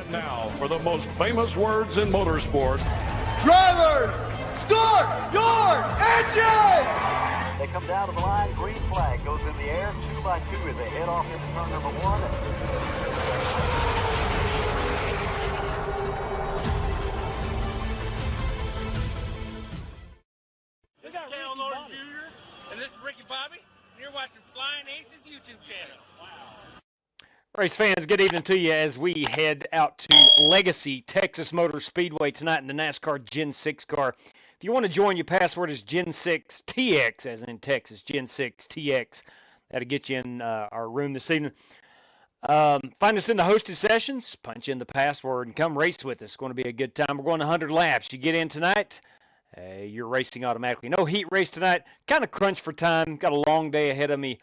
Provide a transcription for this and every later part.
And now for the most famous words in motorsport. Drivers, start your engines! They come down to the line, green flag goes in the air, 2 by 2 as they head off into turn number 1. This is Cal Norton Jr. and this is Ricky Bobby, and you're watching Flying Aces YouTube channel. Race fans, good evening to you as we head out to Legacy Texas Motor Speedway tonight in the NASCAR Gen 6 car. If you want to join, your password is Gen 6 TX, as in Texas, Gen 6 TX. That'll get you in our room this evening. Find us in the hosted sessions, punch in the password, and come race with us. It's going to be a good time. We're going 100 laps. You get in tonight, you're racing automatically. No heat race tonight. Kind of crunch for time. Got a long day ahead of me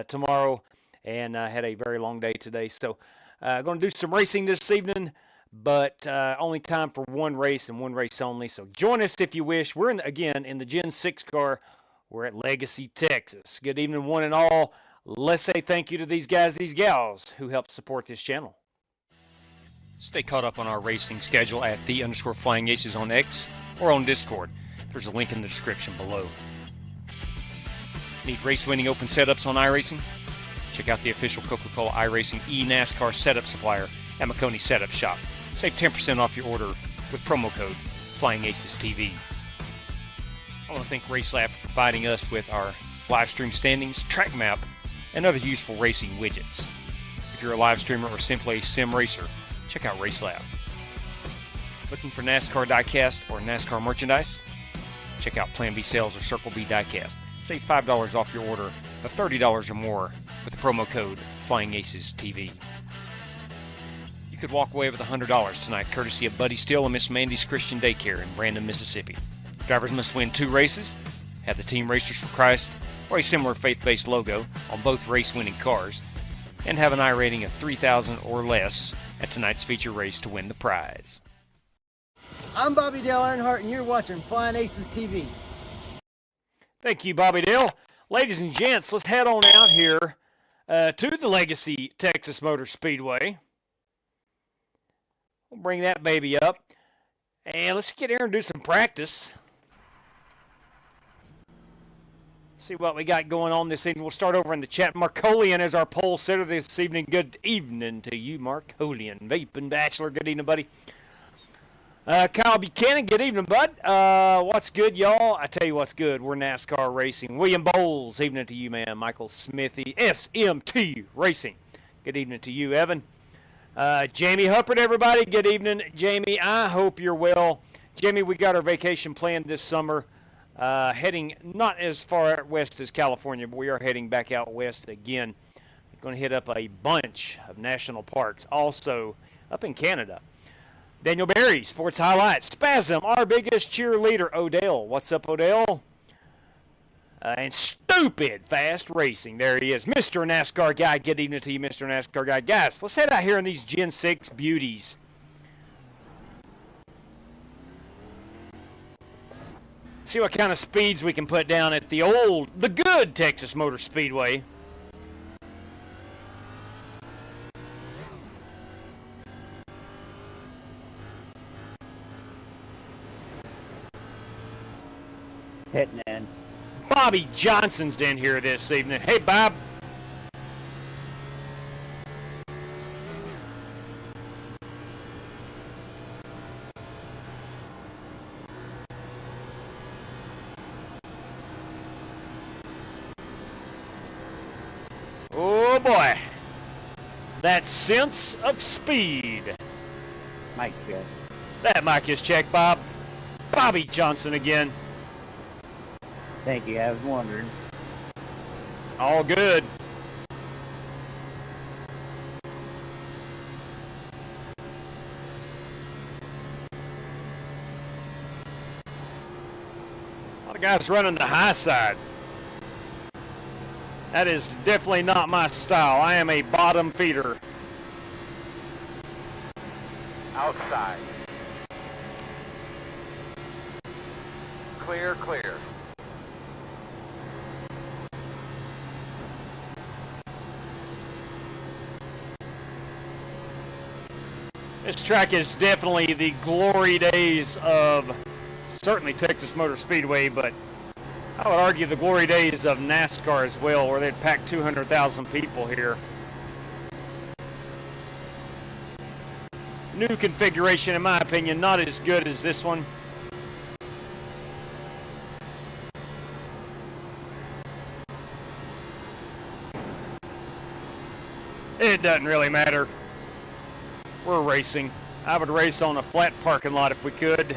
tomorrow. And I had a very long day today. So going to do some racing this evening, but only time for one race and one race only. So join us if you wish. We're, again, in the Gen 6 car. We're at Legacy, Texas. Good evening, one and all. Let's say thank you to these guys, these gals, who help support this channel. Stay caught up on our racing schedule at _FlyingAces on X or on Discord. There's a link in the description below. Need race-winning open setups on iRacing? Check out the official Coca-Cola iRacing NASCAR setup supplier at McConey Setup Shop. Save 10% off your order with promo code FlyingAcesTV. I want to thank RaceLab for providing us with our live stream standings, track map, and other useful racing widgets. If you're a live streamer or simply a sim racer, check out RaceLab. Looking for NASCAR diecast or NASCAR merchandise? Check out Plan B Sales or Circle B Diecast. Save $5 off your order of $30 or more with the promo code FlyingAcesTV. You could walk away with $100 tonight, courtesy of Buddy Steele and Miss Mandy's Christian Daycare in Brandon, Mississippi. Drivers must win 2 races, have the Team Racers for Christ or a similar faith-based logo on both race-winning cars, and have an I rating of 3,000 or less at tonight's feature race to win the prize. I'm Bobby Dale Earnhardt, and you're watching Flying Aces TV. Thank you, Bobby Dale. Ladies and gents, let's head on out here to the Legacy Texas Motor Speedway. We'll bring that baby up. And let's get here and do some practice. See what we got going on this evening. We'll start over in the chat. Marcolian is our pole sitter this evening. Good evening to you, Marcolian. Vaping Bachelor, good evening, buddy. Kyle Buchanan, good evening, bud. What's good, y'all? I tell you what's good. We're NASCAR Racing. William Bowles, evening to you, man. Michael Smithy, SMT Racing. Good evening to you, Evan. Jamie Huppert, everybody. Good evening, Jamie. I hope you're well. Jamie, we got our vacation planned this summer. Heading not as far west as California, but we are heading back out west again. We're going to hit up a bunch of national parks. Also, up in Canada. Daniel Berry, Sports Highlights. Spasm, our biggest cheerleader, Odell. What's up, Odell? And Stupid Fast Racing. There he is. Mr. NASCAR Guy. Good evening to you, Mr. NASCAR Guy. Guys, let's head out here in these Gen 6 beauties. See what kind of speeds we can put down at the good Texas Motor Speedway. Hitting in. Bobby Johnson's in here this evening. Hey, Bob. Oh, boy. That sense of speed. Mike, good. That mic is checked, Bob. Bobby Johnson again. Thank you. I was wondering. All good. A lot of guys running the high side. That is definitely not my style. I am a bottom feeder. Outside. Clear, clear. This track is definitely the glory days of certainly Texas Motor Speedway, but I would argue the glory days of NASCAR as well, where they'd pack 200,000 people here. New configuration, in my opinion, not as good as this one. It doesn't really matter. We're racing. I would race on a flat parking lot if we could.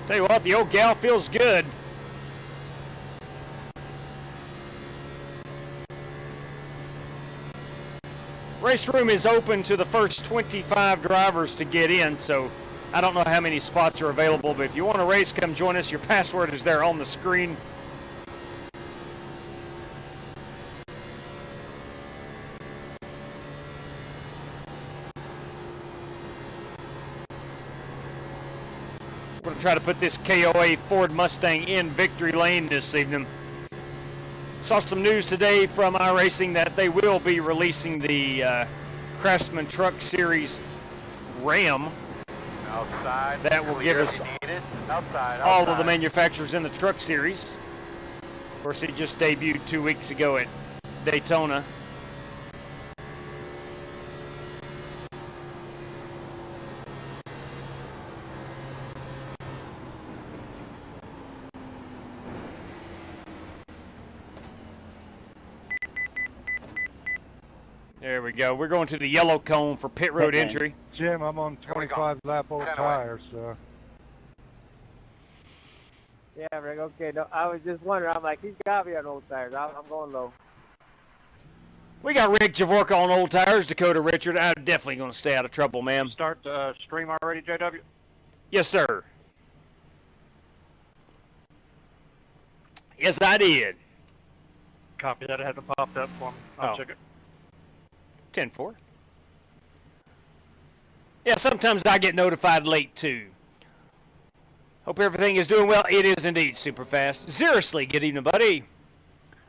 Tell you what, the old gal feels good. Race room is open to the first 25 drivers to get in, so I don't know how many spots are available, but if you want to race, come join us. Your password is there on the screen. We're going to try to put this KOA Ford Mustang in victory lane this evening. Saw some news today from iRacing that they will be releasing the Craftsman Truck Series Ram. Outside. That will give us all of the manufacturers in the Truck Series. Of course, it just debuted 2 weeks ago at Daytona. There we go. We're going to the yellow cone for pit road entry. Jim, I'm on 25 lap old tires, so. Yeah, Rick, okay. No, I was just wondering. I'm like, he's got me on old tires. I'm going low. We got Rick Javorka on old tires. Dakota Richard. I'm definitely going to stay out of trouble, man. Start the stream already, JW? Yes, sir. Yes, I did. Copy that. It hasn't popped up for me. I'll check it. 10-4. Yeah, sometimes I get notified late, too. Hope everything is doing well. It is indeed super fast. Seriously, good evening, buddy.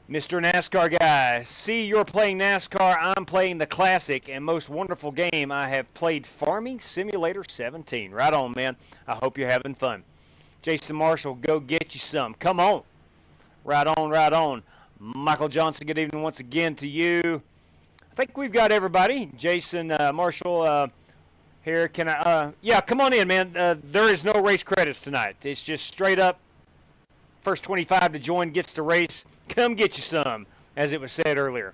Mr. NASCAR guy. See, you're playing NASCAR. I'm playing the classic and most wonderful game I have played, Farming Simulator 17. Right on, man. I hope you're having fun. Jason Marshall, go get you some. Come on. Right on, right on. Michael Johnson, good evening once again to you. I think we've got everybody. Jason Marshall here. Can I? Yeah, come on in, man. There is no race credits tonight. It's just straight up. First 25 to join gets the race. Come get you some, as it was said earlier.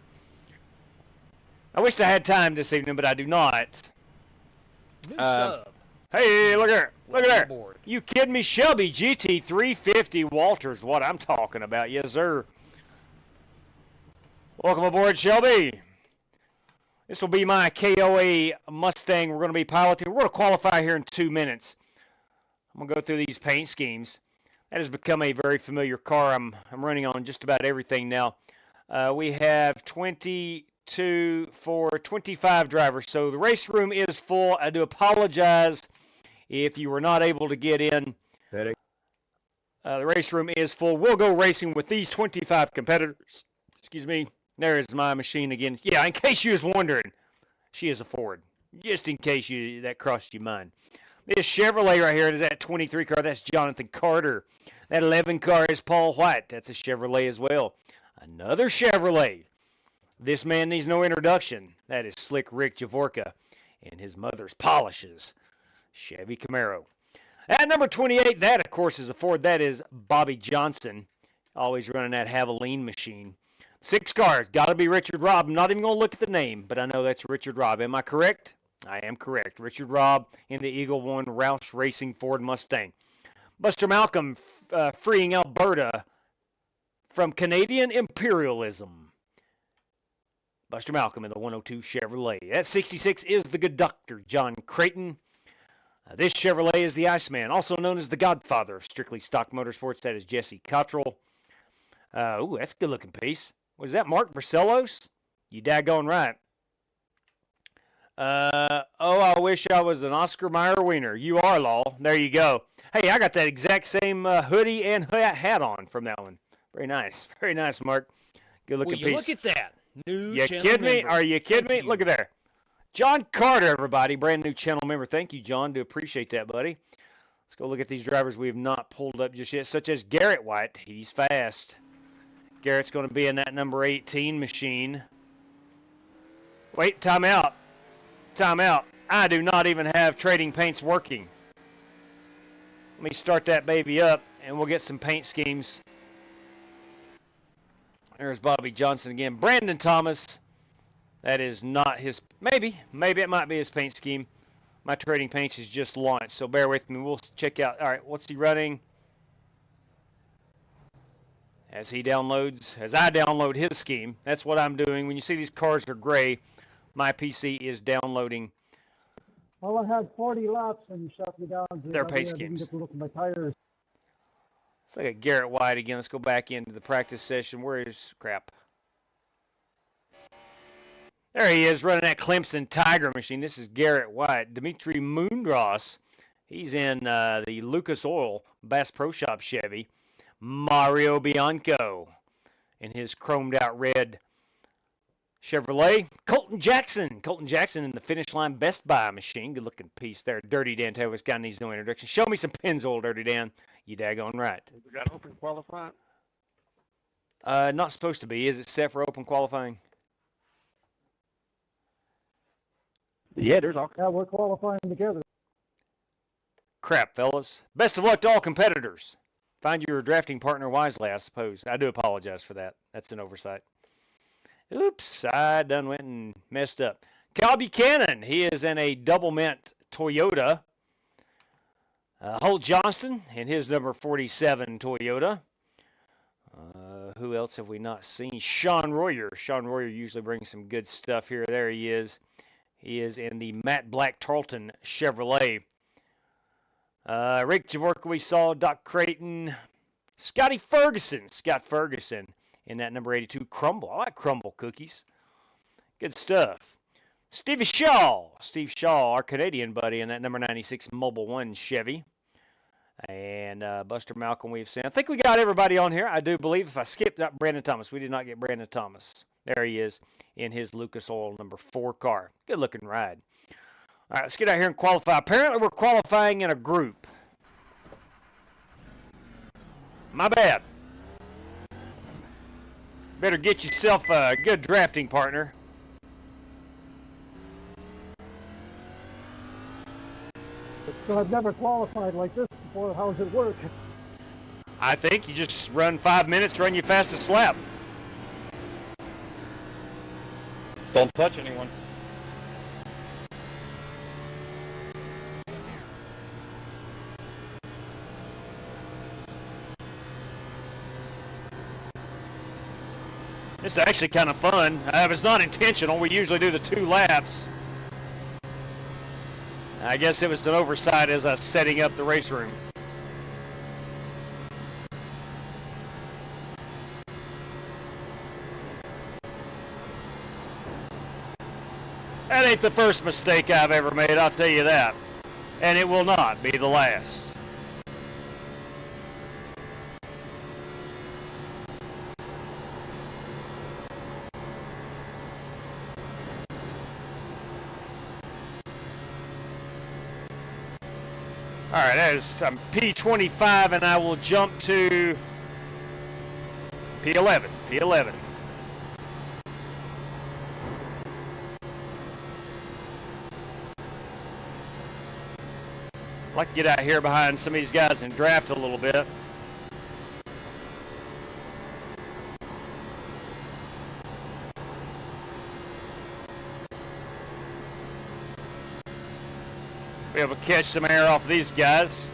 I wished I had time this evening, but I do not. New sub. Hey, look here. Look at there. You kidding me? Shelby GT350 Walters. What I'm talking about. Yes, sir. Welcome aboard, Shelby. This will be my KOA Mustang we're going to be piloting. We're going to qualify here in 2 minutes. I'm going to go through these paint schemes. That has become a very familiar car. I'm running on just about everything now. We have 22 for 25 drivers. So the race room is full. I do apologize if you were not able to get in. The race room is full. We'll go racing with these 25 competitors. Excuse me. There is my machine again. Yeah, in case you was wondering, she is a Ford. Just in case that crossed your mind. This Chevrolet right here is that 23 car. That's Jonathan Carter. That 11 car is Paul White. That's a Chevrolet as well. Another Chevrolet. This man needs no introduction. That is Slick Rick Javorka and his mother's polishes. Chevy Camaro. At number 28, that, of course, is a Ford. That is Bobby Johnson. Always running that Havoline machine. 6 cars. Got to be Richard Robb. I'm not even going to look at the name, but I know that's Richard Robb. Am I correct? I am correct. Richard Robb in the Eagle One Roush Racing Ford Mustang. Buster Malcolm freeing Alberta from Canadian imperialism. Buster Malcolm in the 102 Chevrolet. That 66 is the good doctor, John Creighton. This Chevrolet is the Iceman, also known as the Godfather of strictly stock motorsports. That is Jesse Cottrell. Ooh, that's a good-looking piece. What is that, Mark Barcelos? You daggone right. I wish I was an Oscar Mayer wiener. You are, Law. There you go. Hey, I got that exact same hoodie and hat on from that one. Very nice, Mark. Good looking Will you piece. look at that? New You channel kidding me? member. Are you kidding me? Thank you. Look at there. John Carter, everybody. Brand new channel member. Thank you, John. Do appreciate that, buddy. Let's go look at these drivers we have not pulled up just yet, such as Garrett White. He's fast. Garrett's going to be in that number 18 machine. Wait, time out. Time out. I do not even have trading paints working. Let me start that baby up, and we'll get some paint schemes. There's Bobby Johnson again. Brandon Thomas. That is not his. Maybe it might be his paint scheme. My trading paints is just launched, so bear with me. We'll check out. All right, what's he running? As he downloads, as I download his scheme, that's what I'm doing. When you see these cars are gray, my PC is downloading. Well, I had 40 laps and you shot me down. Their paint schemes. I didn't get to look at my tires. Let's look at Garrett White again. Let's go back into the practice session. Where is crap? There he is, running that Clemson Tiger machine. This is Garrett White. Dimitri Moondross, he's in the Lucas Oil Bass Pro Shop Chevy. Mario Bianco in his chromed out red Chevrolet. Colton Jackson in the Finish Line Best Buy machine. Good looking piece there. Dirty Dan Taylor's guy needs no introduction. Show me some Pennzoil, Dirty Dan. You daggone right. We got open qualifying? Not supposed to be. Is it set for open qualifying? Yeah, there's all. Yeah, we're qualifying together. Crap, fellas. Best of luck to all competitors. Find your drafting partner wisely, I suppose. I do apologize for that. That's an oversight. Oops, I done went and messed up. Kyle Buchanan, he is in a double mint Toyota. Holt Johnston in his number 47 Toyota. Who else have we not seen? Sean Royer. Sean Royer usually brings some good stuff here. There he is. He is in the matte black Tarleton Chevrolet. Rick Javorka we saw. Doc Creighton. Scott Ferguson in that number 82 Crumble. I like Crumble cookies. Good stuff. Steve Shaw, our Canadian buddy in that number 96 Mobile One Chevy. And Buster Malcolm we've seen. I think we got everybody on here. I do believe. If I skipped out Brandon Thomas, we did not get Brandon Thomas. There he is in his Lucas Oil number 4 car. Good looking ride. All right, let's get out here and qualify. Apparently we're qualifying in a group. My bad. Better get yourself a good drafting partner. But I've never qualified like this before. How does it work? I think you just run 5 minutes, run your fastest lap. Don't touch anyone. This is actually kind of fun. It's not intentional. We usually do the 2 laps. I guess it was an oversight as I was setting up the race room. That ain't the first mistake I've ever made, I'll tell you that. And it will not be the last. All right, that is P25, and I will jump to P11. P11. I'd like to get out here behind some of these guys and draft a little bit. Be able to catch some air off these guys.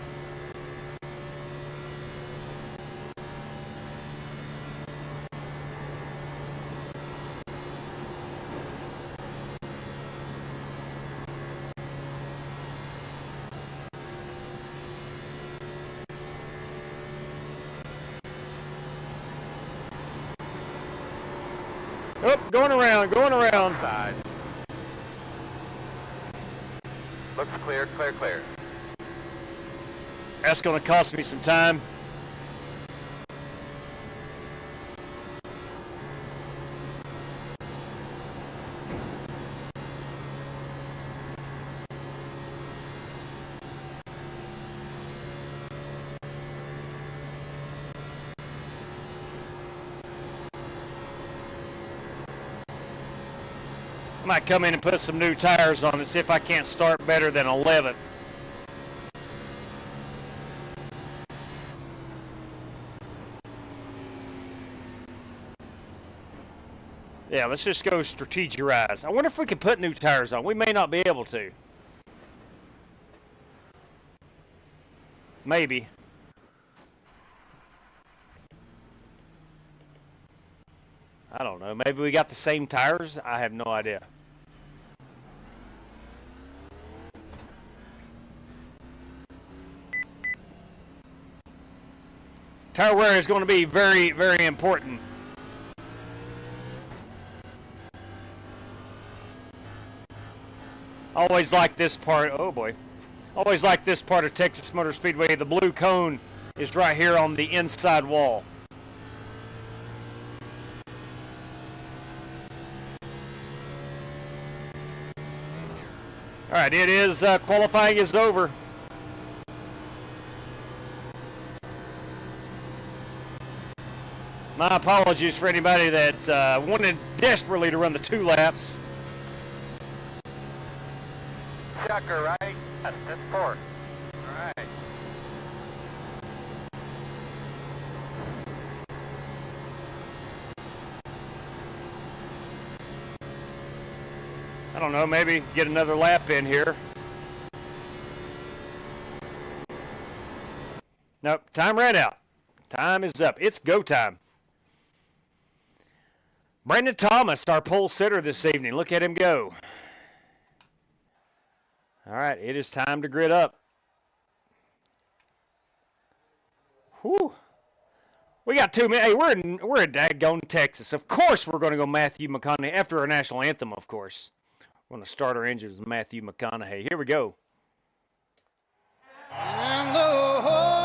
Oh, going around, going around. Side. Looks clear, clear, clear. That's going to cost me some time. Might come in and put some new tires on it, see if I can't start better than 11th. Yeah, let's just go strategize. I wonder if we could put new tires on. We may not be able to. Maybe. I don't know. Maybe we got the same tires? I have no idea. Tire wear is going to be very, very important. Always like this part. Oh boy. Always like this part of Texas Motor Speedway. The blue cone is right here on the inside wall. All right, it is qualifying is over. My apologies for anybody that wanted desperately to run the 2 laps. Checker, right? That's 4. All right. I don't know, maybe get another lap in here. Nope, time ran out. Time is up. It's go time. Brandon Thomas, our pole sitter this evening. Look at him go. All right, it is time to grid up. Whew. We got 2 minutes. Hey, we're in daggone Texas. Of course we're going to go Matthew McConaughey after our national anthem, of course. We're going to start our engines with Matthew McConaughey. Here we go. And the whole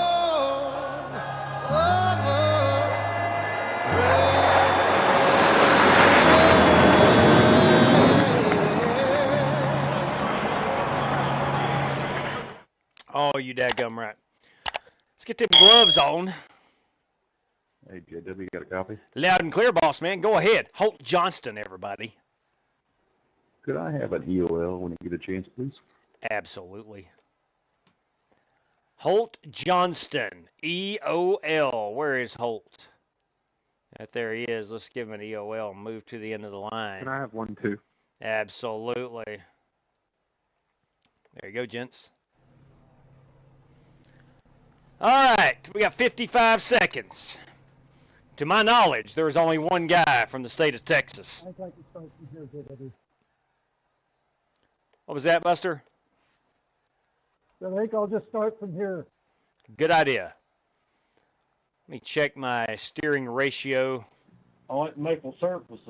Oh, you daggum right. Let's get them gloves on. Hey, JW, got a copy? Loud and clear, boss man. Go ahead. Holt Johnston, everybody. Could I have an EOL when you get a chance, please? Absolutely. Holt Johnston, EOL. Where is Holt? Right there he is. Let's give him an EOL and move to the end of the line. Can I have one too? Absolutely. There you go, gents. All right, we got 55 seconds. To my knowledge, there is only one guy from the state of Texas. I'd like to start from here, JW. What was that, Buster? So I think I'll just start from here. Good idea. Let me check my steering ratio. I like maple syrup was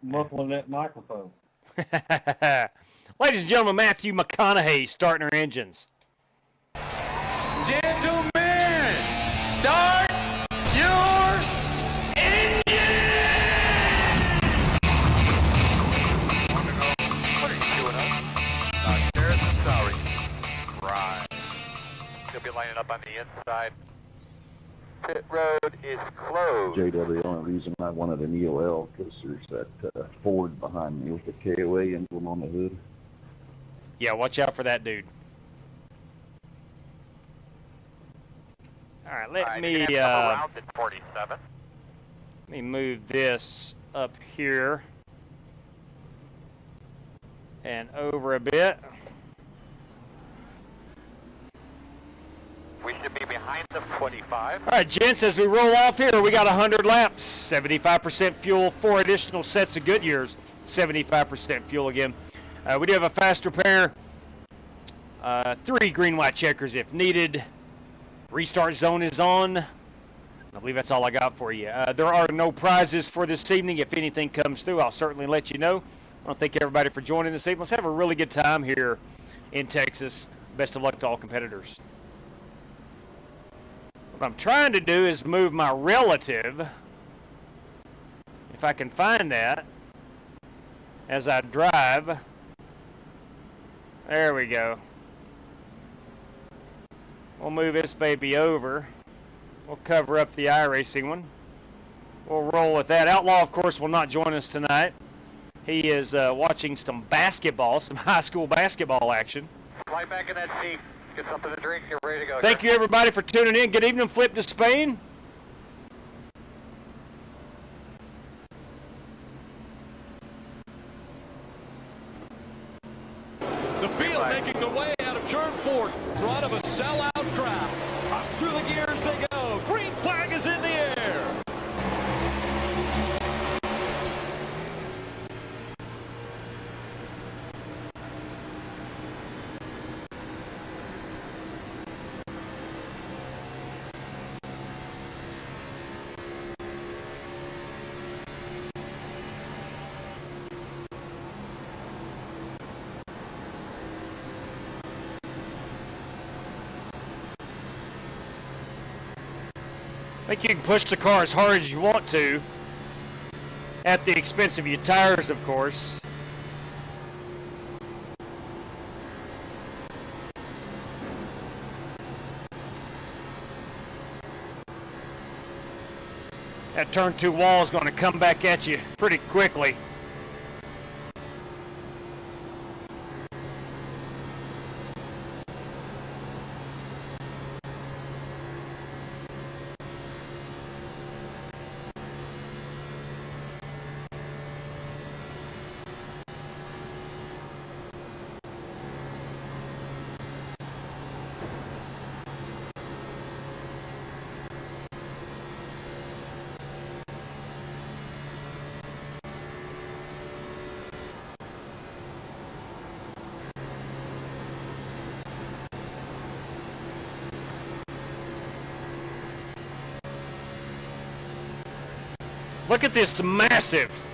muffling that microphone. Ladies and gentlemen, Matthew McConaughey starting our engines. Gentlemen, start your engine! What are you doing up? Garrison, sorry. Right. You'll be lining up on the inside. Pit road is closed. JW, the only reason I wanted an EOL because there's that Ford behind me with the KOA emblem on the hood. Yeah, watch out for that dude. All right, let me move this up here and over a bit. We should be behind the 25. All right, gents, as we roll off here, we got 100 laps, 75% fuel, 4 additional sets of Goodyears, 75% fuel again. We do have a fast repair, 3 green-white checkers if needed. Restart zone is on. I believe that's all I got for you. There are no prizes for this evening. If anything comes through, I'll certainly let you know. I want to thank everybody for joining this evening. Let's have a really good time here in Texas. Best of luck to all competitors. What I'm trying to do is move my relative, if I can find that, as I drive. There we go. We'll move this baby over. We'll cover up the iRacing one. We'll roll with that. Outlaw, of course, will not join us tonight. He is watching some basketball, some high school basketball action. Slide back in that seat. Get something to drink. Get ready to go. Thank you, everybody, for tuning in. Good evening, Flip to Spain. The field making the way out of turn 4, front of a sellout crowd. Up through the gears they go. Green flag is in the air. I think you can push the car as hard as you want to, at the expense of your tires, of course. That turn 2 wall is going to come back at you pretty quickly. Look at this massive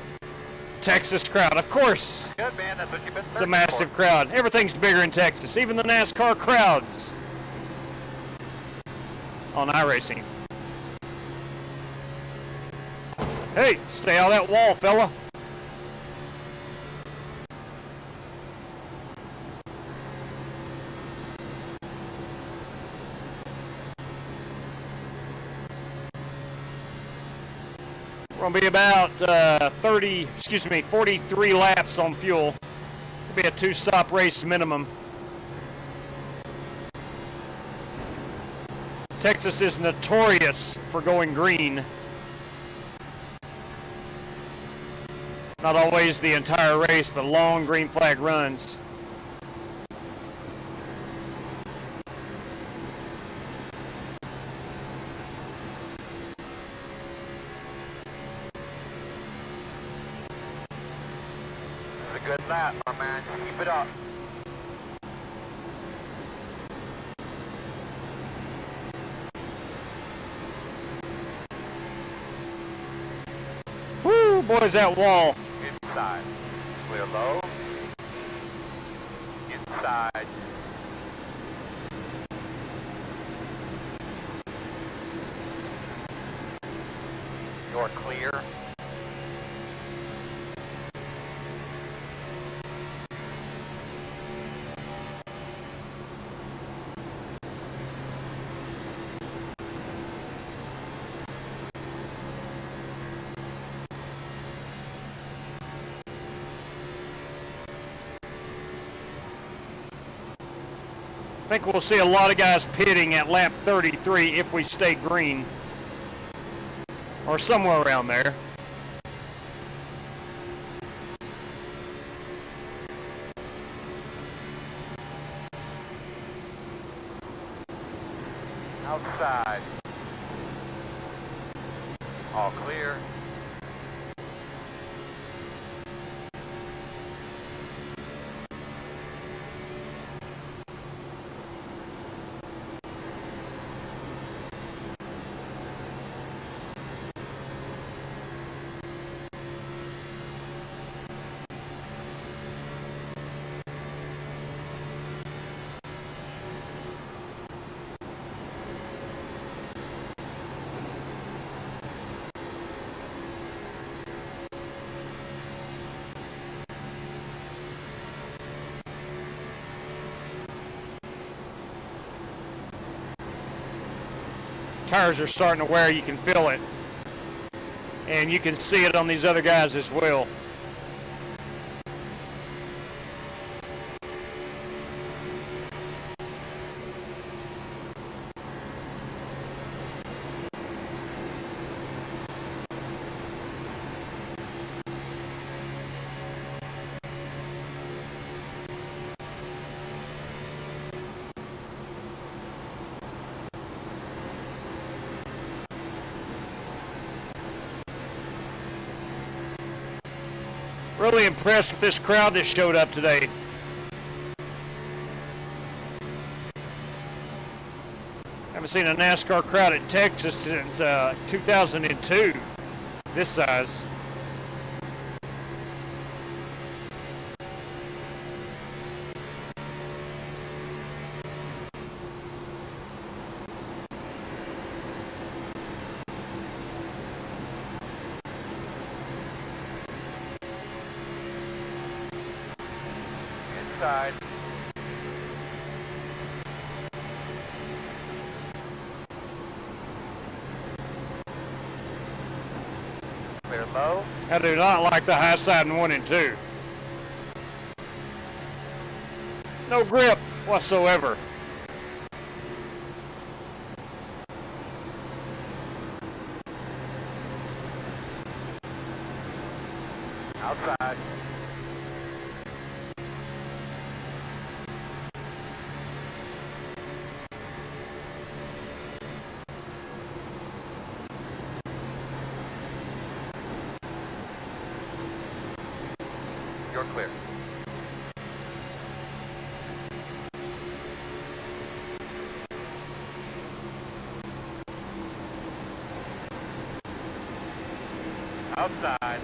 Texas crowd. Of course, Good, man. That's what you've been it's a massive crowd. Everything's bigger in Texas, even the NASCAR crowds on iRacing. Hey, stay out of that wall, fella. We're going to be about 43 laps on fuel. It'll be a 2-stop race minimum. Texas is notorious for going green. Not always the entire race, but long green flag runs. Good lap, my man. Keep it up. Woo, boys, that wall. Inside. Clear low. Inside. You're clear. I think we'll see a lot of guys pitting at lap 33 if we stay green. Or somewhere around there. Outside. All clear. Tires are starting to wear, you can feel it. And you can see it on these other guys as well. Really impressed with this crowd that showed up today. Haven't seen a NASCAR crowd at Texas since 2002, this size. Inside. Clear low. I do not like the high side in 1 and 2. No grip whatsoever. Outside. You're clear. Outside.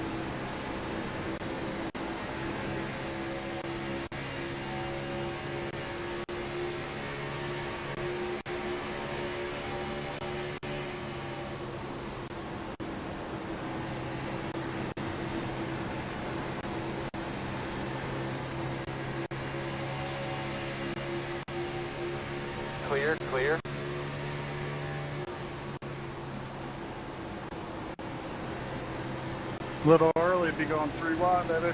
Clear, clear. Little early to be going 3 wide, baby.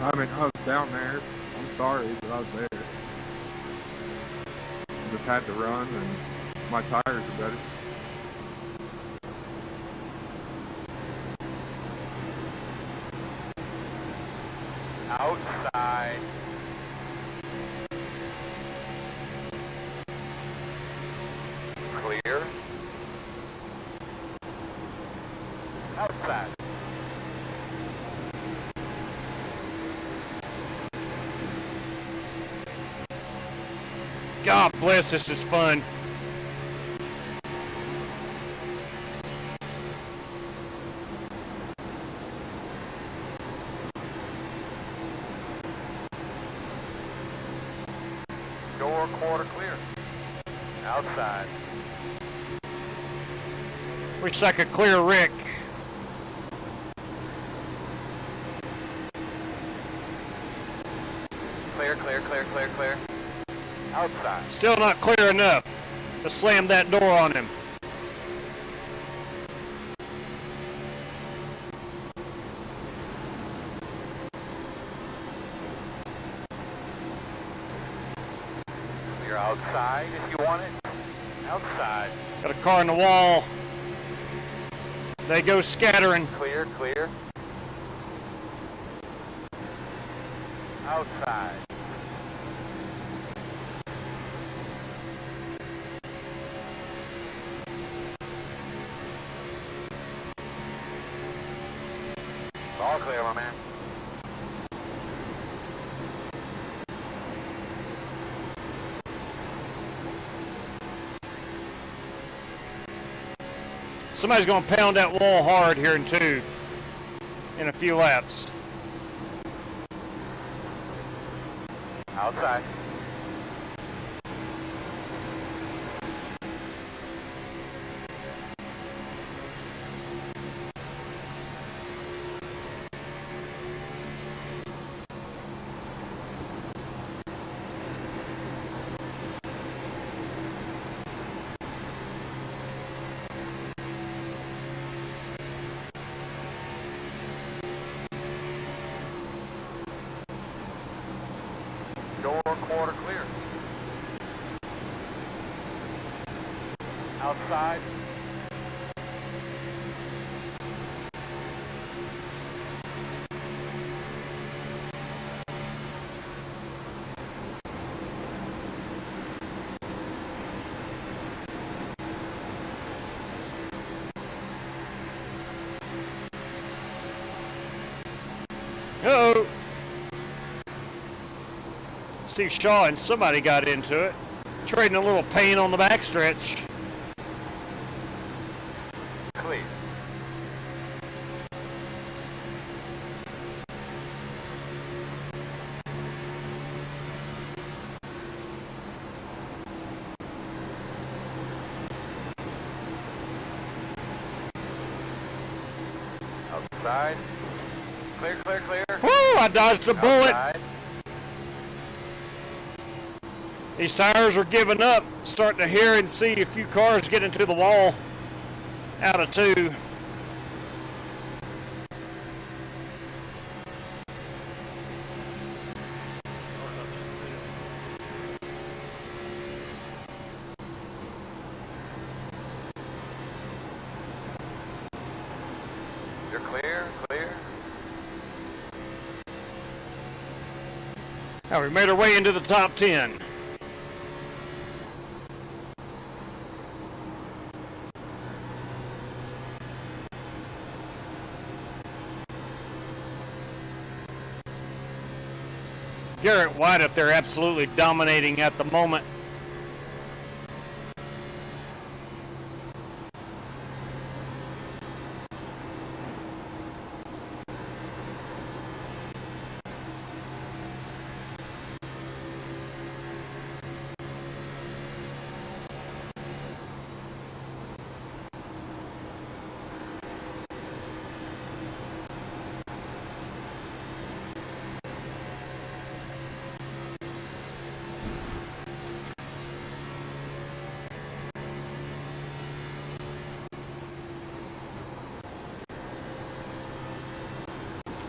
I mean, I was down there. I'm sorry, but I was there. Just had to run, and my tires are better. Outside. Clear. Outside. God bless, this is fun. Door quarter clear. Outside. Wish I could clear Rick. Clear, clear, clear, clear, clear. Outside. Still not clear enough to slam that door on him. Clear outside if you want it. Outside. Got a car in the wall. They go scattering. Clear, clear. Outside. All clear, my man. Somebody's going to pound that wall hard here in a few laps. Outside. Door quarter clear. Outside. Steve Shaw and somebody got into it. Trading a little pain on the backstretch. Clear. Outside. Clear, clear, clear. Woo! I dodged a bullet. Outside. These tires are giving up. Starting to hear and see a few cars get into the wall. Out of 2. You're clear, clear. Now we made our way into the top 10. Garrett White up there absolutely dominating at the moment.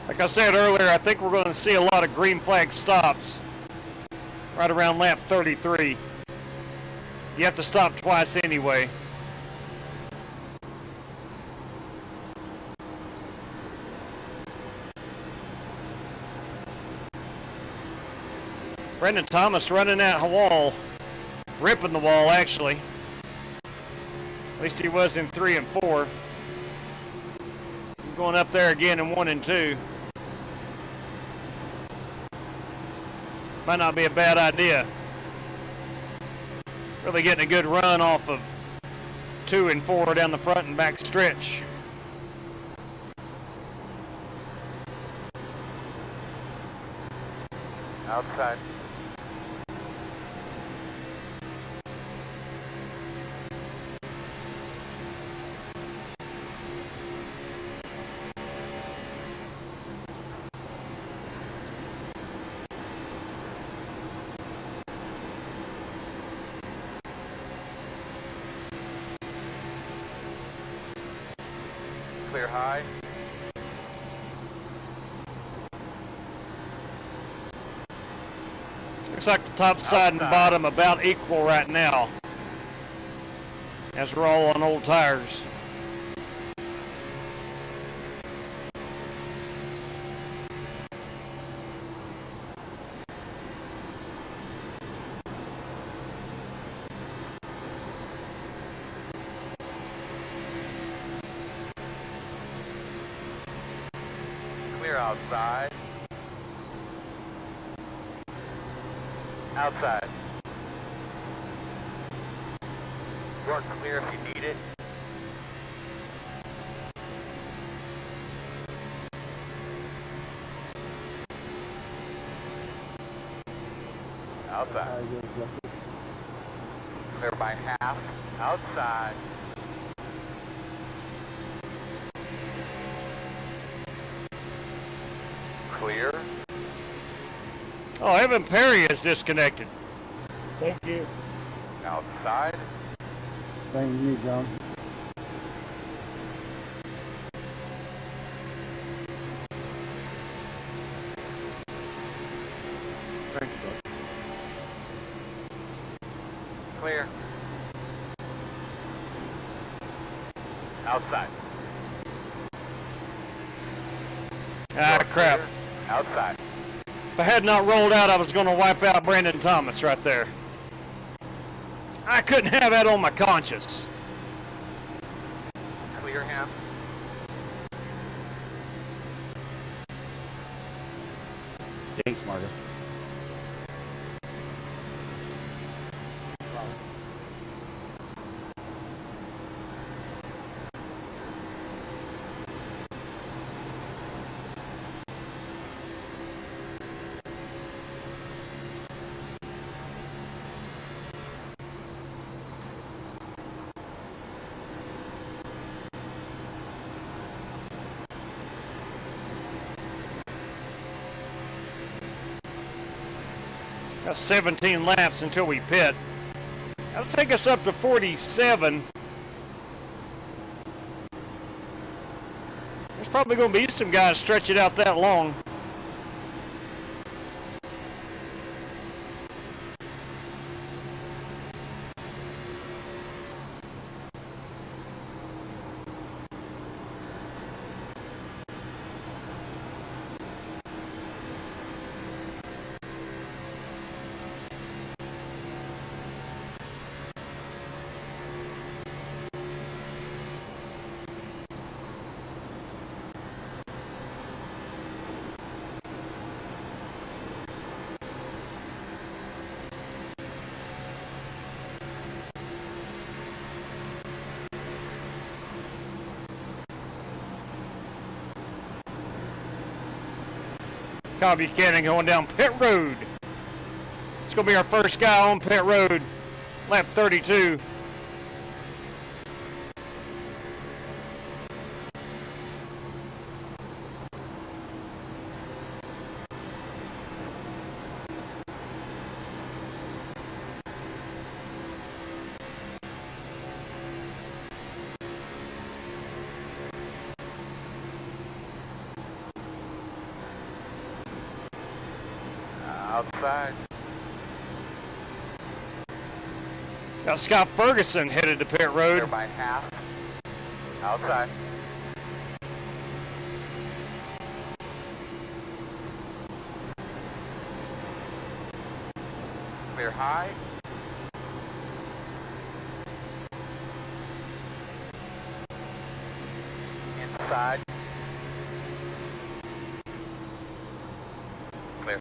Like I said earlier, I think we're going to see a lot of green flag stops right around lap 33. You have to stop twice anyway. Brendan Thomas running that wall, ripping the wall actually. At least he was in 3 and 4. Going up there again in 1 and 2. Might not be a bad idea. Really getting a good run off of 2 and 4 down the front and back stretch. Outside. Clear high. Looks like the top side and bottom about equal right now, as we're all on old tires. Clear outside. Outside. Door clear if you need it. Outside. Clear by half. Outside. Clear. Oh, Evan Perry is disconnected. Thank you. Outside. Thank you, John. Thanks, bud. Clear. Outside. Ah, crap. Clear. Outside. If I had not rolled out, I was going to wipe out Brandon Thomas right there. I couldn't have that on my conscience. Clear him. Thanks, Marcus. Got 17 laps until we pit. That'll take us up to 47. There's probably going to be some guys stretch it out that long. Kyle Buchanan going down pit road. It's going to be our first guy on pit road, lap 32. Outside. Got Scott Ferguson headed to pit road. Clear by half. Outside. Clear high. Inside. Clear.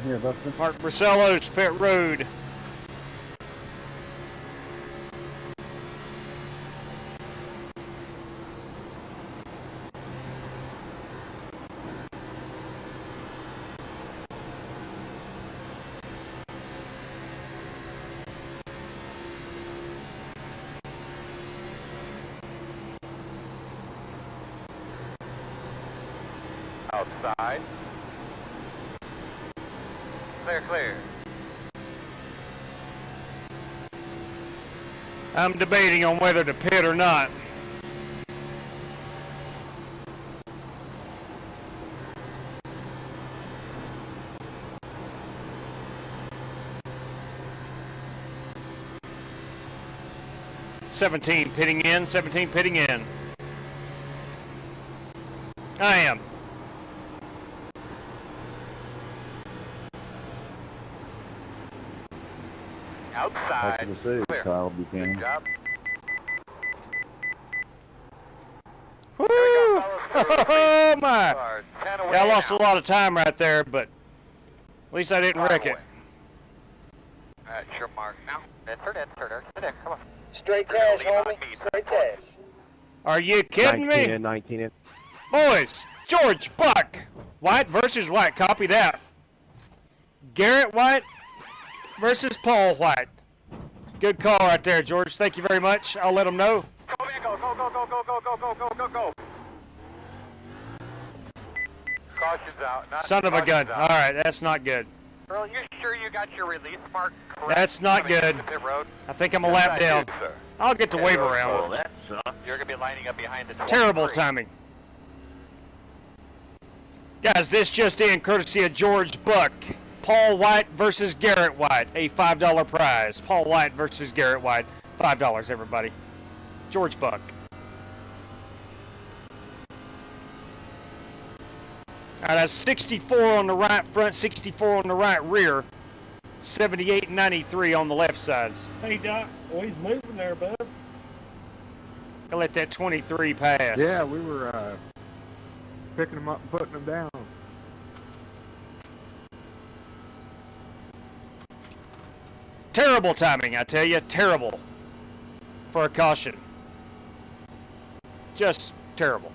Here, Dustin. Mark Brisello's pit road. Outside. Clear, clear. I'm debating on whether to pit or not. $17 pitting in, 17 pitting in. I am. Outside. That's the save, Clear. Kyle Buchanan. Good job. Woo! Oh my! Yeah, I lost a lot of time right there, but at least I didn't wreck it. That's your mark now. Insert, come on. Straight cash, homie. Straight cash. Are you kidding me? 19 in. Boys, George Buck. White versus White. Copy that. Garrett White versus Paul White. Good call right there, George. Thank you very much. I'll let them know. Go, go, go, go, go, go, go, go, go, go, go. Caution's out. Son of a gun. All right, that's not good. Earl, you sure you got your release mark correct? That's not good. I think I'm a lap down. I'll get the wave around. Oh, that sucks. You're going to be lining up behind the 23. Terrible timing. Guys, this just in, courtesy of George Buck. Paul White versus Garrett White, a $5 prize. Paul White versus Garrett White, $5, everybody. George Buck. All right, that's 64 on the right front, 64 on the right rear, 78 and 93 on the left sides. Hey, Doc. Well, he's moving there, bud. I'll let that 23 pass. Yeah, we were picking them up and putting them down. Terrible timing, I tell you. Terrible for a caution. Just terrible.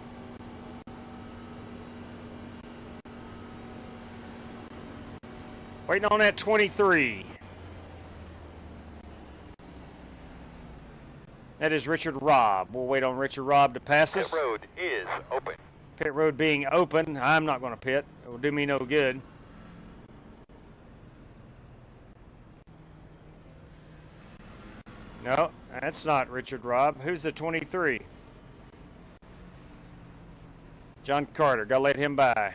Waiting on that 23. That is Richard Robb. We'll wait on Richard Robb to pass us. Pit road is open. Pit road being open. I'm not going to pit. It will do me no good. No, that's not Richard Robb. Who's the 23? John Carter. Got to let him by.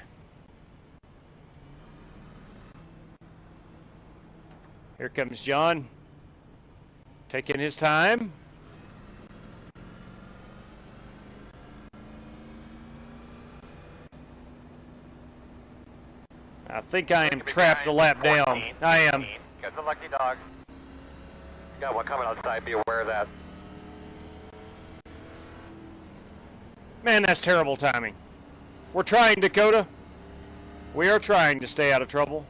Here comes John. Taking his time. I think I am trapped a lap down. I am. Got the lucky dog. Got one coming outside. Be aware of that. Man, that's terrible timing. We're trying, Dakota. We are trying to stay out of trouble.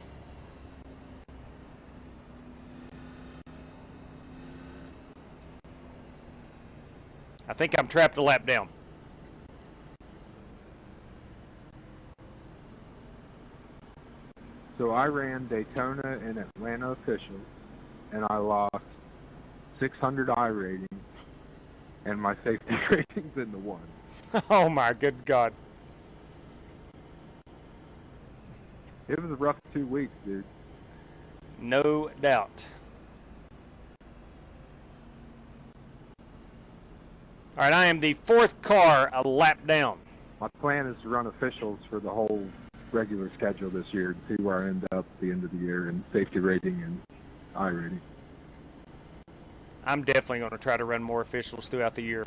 I think I'm trapped a lap down. So I ran Daytona and Atlanta officials, and I lost 600 iRating, and my safety rating's in the one. Oh my good God. It was a rough 2 weeks, dude. No doubt. All right, I am the fourth car a lap down. My plan is to run officials for the whole regular schedule this year and see where I end up at the end of the year in safety rating and iRating. I'm definitely going to try to run more officials throughout the year.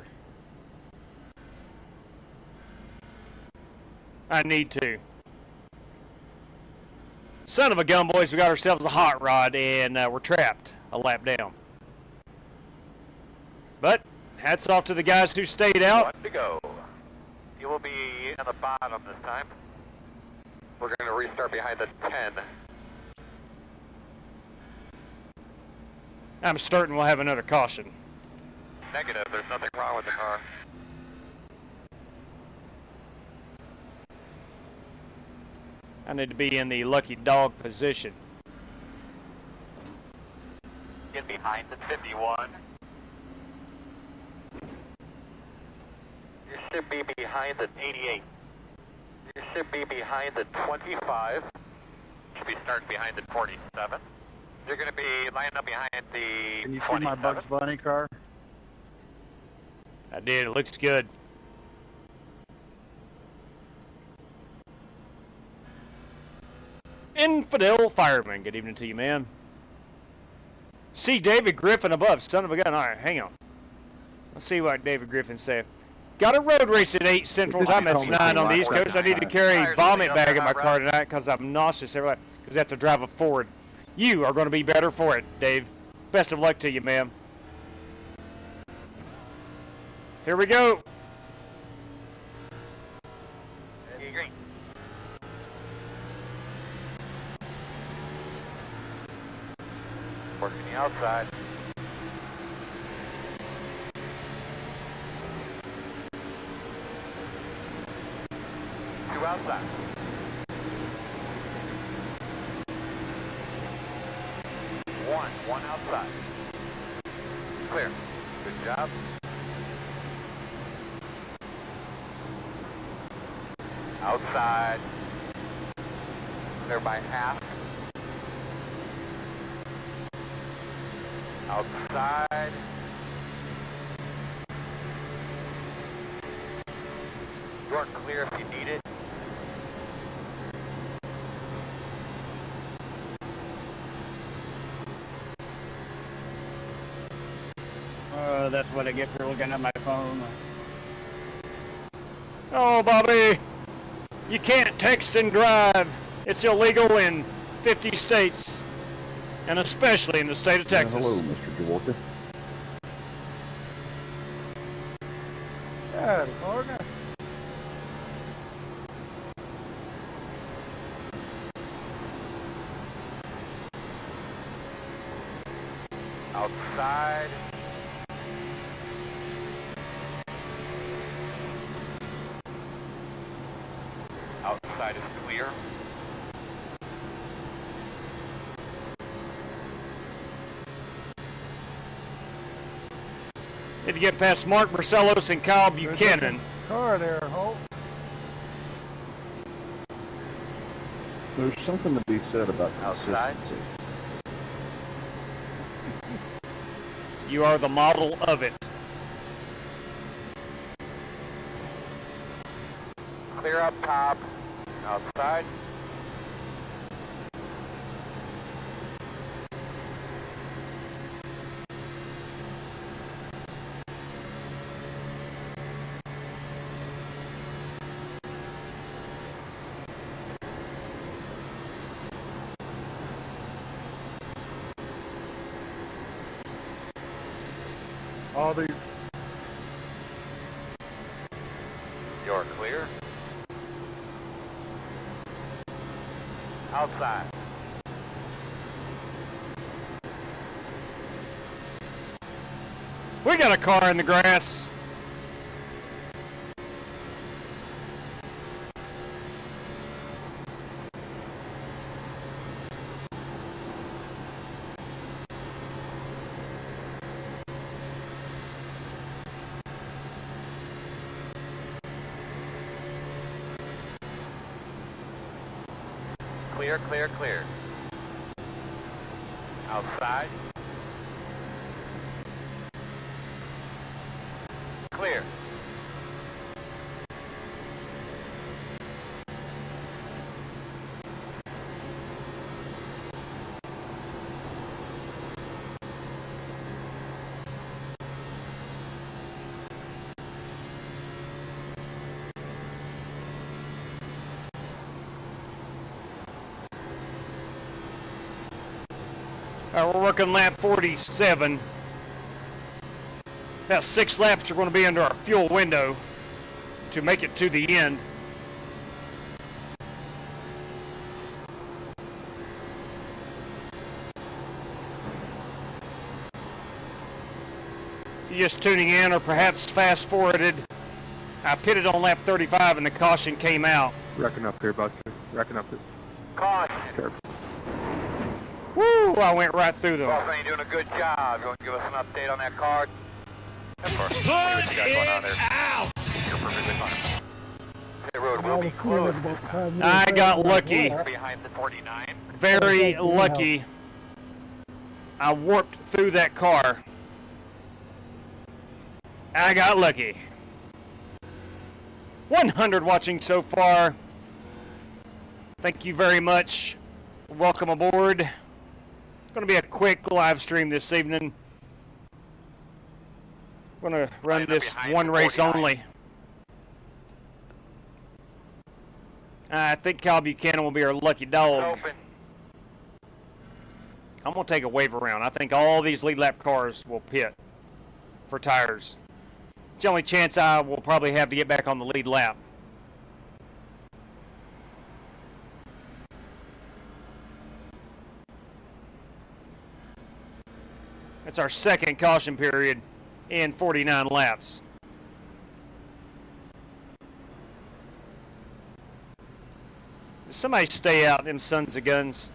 I need to. Son of a gun, boys, we got ourselves a hot rod, and we're trapped a lap down. But hats off to the guys who stayed out. One to go. You will be at the bottom this time. We're going to restart behind the 10. I'm certain we'll have another caution. Negative. There's nothing wrong with the car. I need to be in the lucky dog position. Get behind the 51. You should be behind the 88. You should be behind the 25. You should be starting behind the 47. You're going to be lining up behind the Can you see 27. my Bugs Bunny car? I did. It looks good. Infidel Fireman. Good evening to you, man. See David Griffin above. Son of a gun. All right, hang on. Let's see what David Griffin said. Got a road race at 8 Central Time. That's 9 on the East Coast. I need to carry a vomit bag in my car tonight because I'm nauseous everywhere because I have to drive a Ford. You are going to be better for it, Dave. Best of luck to you, ma'am. Here we go. Green. Working the outside. Two outside. One outside. Clear. Good job. Outside. Clear by half. Outside. You're clear if you need it. That's what I get for looking at my phone. Oh, Bobby. You can't text and drive. It's illegal in 50 states, and especially in the state of Texas. Hello, Mr. DeWalker. Yeah, partner. Outside. Outside is clear. Need to get past Mark Marcellos and Kyle Buchanan. Car there, Holt. There's something to be said about Outside. consistency. You are the model of it. Clear up top. Outside. All these. You're clear. Outside. We got a car in the grass. Clear, clear, clear. Outside. Clear. All right, we're working lap 47. About 6 laps are going to be under our fuel window to make it to the end. If you're just tuning in or perhaps fast forwarded, I pitted on lap 35 and the caution came out. Wrecking up here, Buster. Wrecking up. Caution. Careful. Woo! I went right through them. Well, you're doing a good job. You want to give us an update on that car? Put it out! You're perfectly fine. Pit road will be closed. I got lucky. Behind the 49. Very lucky. I warped through that car. I got lucky. 100 watching so far. Thank you very much. Welcome aboard. It's going to be a quick live stream this evening. We're going to run this one race only. I think Kyle Buchanan will be our lucky dog. I'm going to take a wave around. I think all these lead lap cars will pit for tires. It's the only chance I will probably have to get back on the lead lap. It's our second caution period in 49 laps. Somebody stay out, them sons of guns.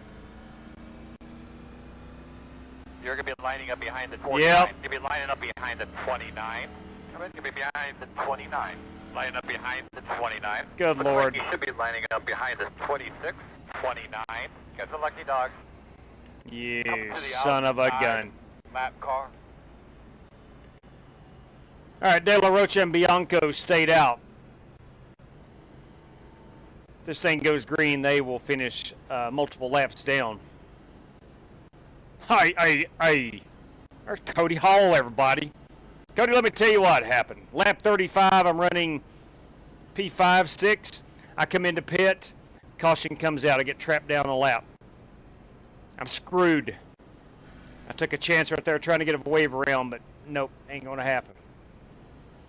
You're going to be lining up behind the 49. Yep. You'll be lining up behind the 29. You'll be behind the 29. Lining up behind the 29. Good Looks Lord. Like you should be lining up behind the 26, 29. Got the lucky dog. You son of a gun. Lap car. All right, De La Rocha and Bianco stayed out. If this thing goes green, they will finish multiple laps down. Hey. There's Cody Hall, everybody. Cody, let me tell you what happened. Lap 35, I'm running P5-6. I come into pit. Caution comes out. I get trapped down a lap. I'm screwed. I took a chance right there trying to get a wave around, but nope, ain't going to happen.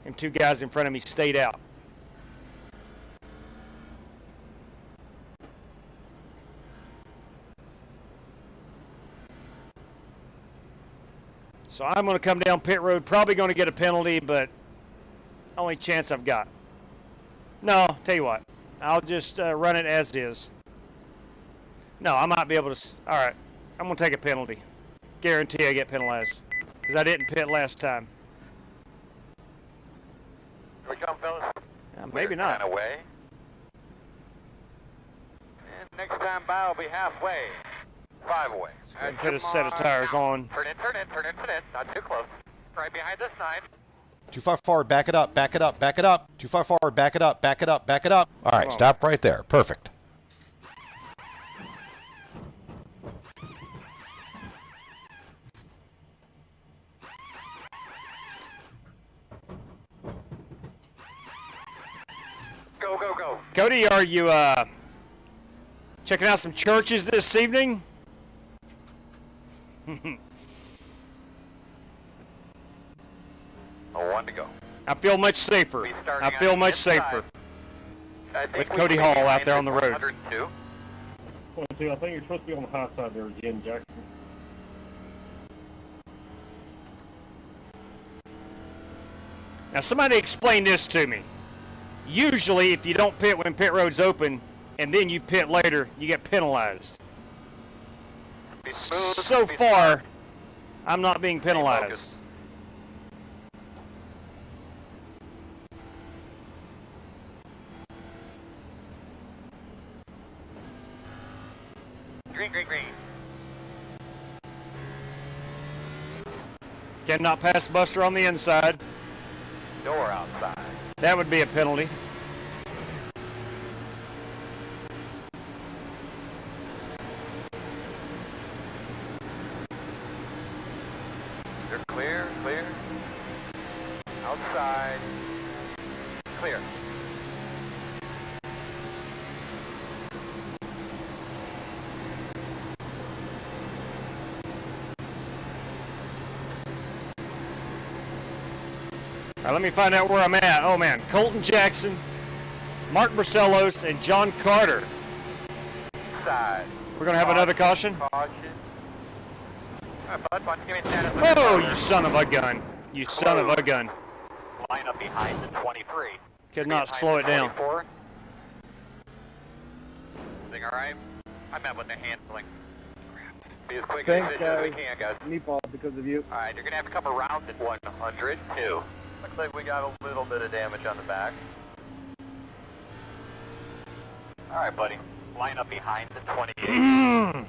And two guys in front of me stayed out. So I'm going to come down pit road, probably going to get a penalty, but only chance I've got. No, tell you what, I'll just run it as is. No, I might be able to. All right, I'm going to take a penalty. Guarantee I get penalized because I didn't pit last time. maybe not. Kind of way. And next time by will be halfway. 5-way. Right, put a set of tires on. Turn in. Not too close. Right behind this 9. Too far forward, back it up, back it up, back it up. Too far forward, back it up, back it up, back it up. All right, stop right there. Perfect. Go. Cody, are you checking out some churches this evening? One to go. I feel much safer. I feel much safer with Cody Hall out there on the road. 22, I think you're supposed to be on the high side there again, Jackson. Now, somebody explain this to me. Usually, if you don't pit when pit road's open and then you pit later, you get penalized. So far, I'm not being penalized. Green. Cannot pass Buster on the inside. Door outside. That would be a penalty. You're clear. Outside. Clear. All right, let me find out where I'm at. Oh, man. Colton Jackson, Mark Barcelos, and John Carter. Side. We're going to have another caution. All right, Bud, give me status. Oh, you son of a gun. You son of a gun. Line up behind the 23. Could not slow it down. 24. Everything all right? I met with the handling. Be as quick as we can, guys. Meatball because of you. All right, you're going to have to come around at 102. Looks like we got a little bit of damage on the back. All right, buddy. Line up behind the 28.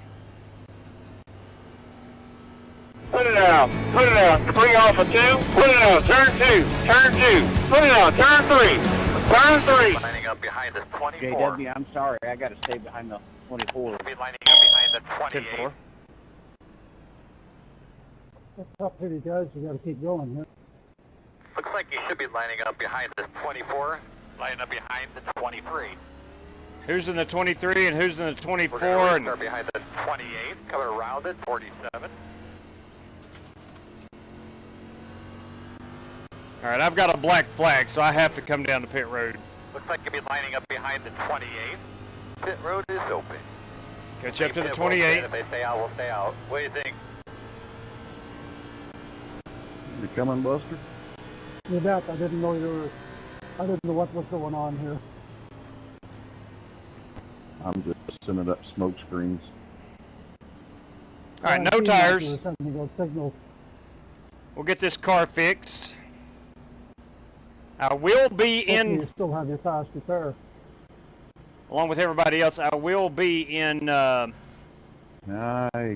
Put it out. Bring off a 2. Put it out. Turn 2. Put it out. Turn 3. Lining up behind the 24. JW, I'm sorry. I got to stay behind the 24. We'll be lining up behind the 28. 10-4. It's tough for you guys. You got to keep going here. Looks like you should be lining up behind the 24. Lining up behind the 23. Who's in the 23 and who's in the 24? We're going to and start behind the 28. Coming around it, 47. All right, I've got a black flag, so I have to come down to pit road. Looks like you'll be lining up behind the 28. Pit road is open. Catch up to the 28. If they stay out, we'll stay out. What do you think? You coming, Buster? You bet. I didn't know what was going on here. I'm just sending up smoke screens. All right, no tires. Signals. We'll get this car fixed. I will be in, You still have your fast repair. along with everybody else, I will be in I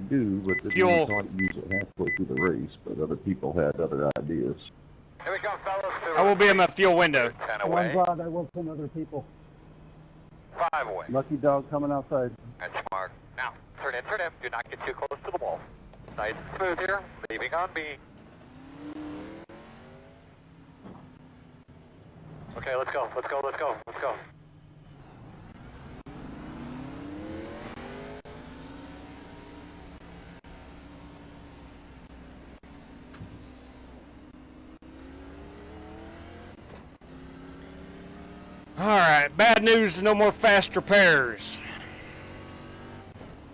do, but the fuel. thought to use it halfway through the race, but other people had other ideas. Here we go, fellas. I will be in my fuel window. 10 I'm away. glad I will send other people. 5 away. Lucky dog coming outside. That's smart. Now, turn in. Do not get too close to the wall. Nice and smooth here. Leaving on B. Okay, let's go. All right, bad news, no more fast repairs.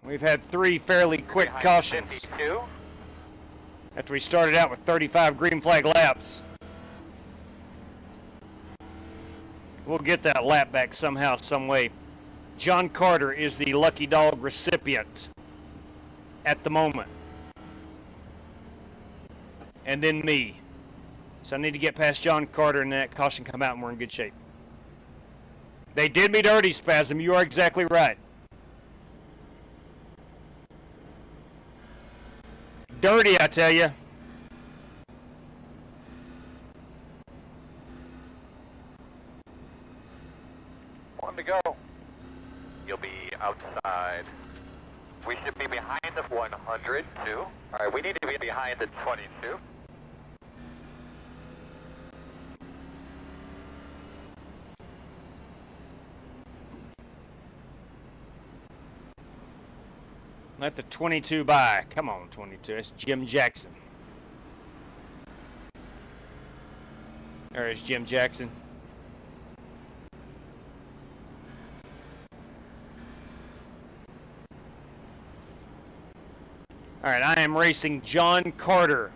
We've had 3 fairly quick cautions 52. after we started out with 35 green flag laps. We'll get that lap back somehow, some way. John Carter is the lucky dog recipient at the moment. And then me. So I need to get past John Carter and that caution come out and we're in good shape. They did me dirty, Spasm. You are exactly right. Dirty, I tell you. One to go. You'll be outside. We should be behind the 100 too. All right, we need to be behind the 22. Let the 22 by. Come on, 22. That's Jim Jackson. There's Jim Jackson. All right, I am racing John Carter.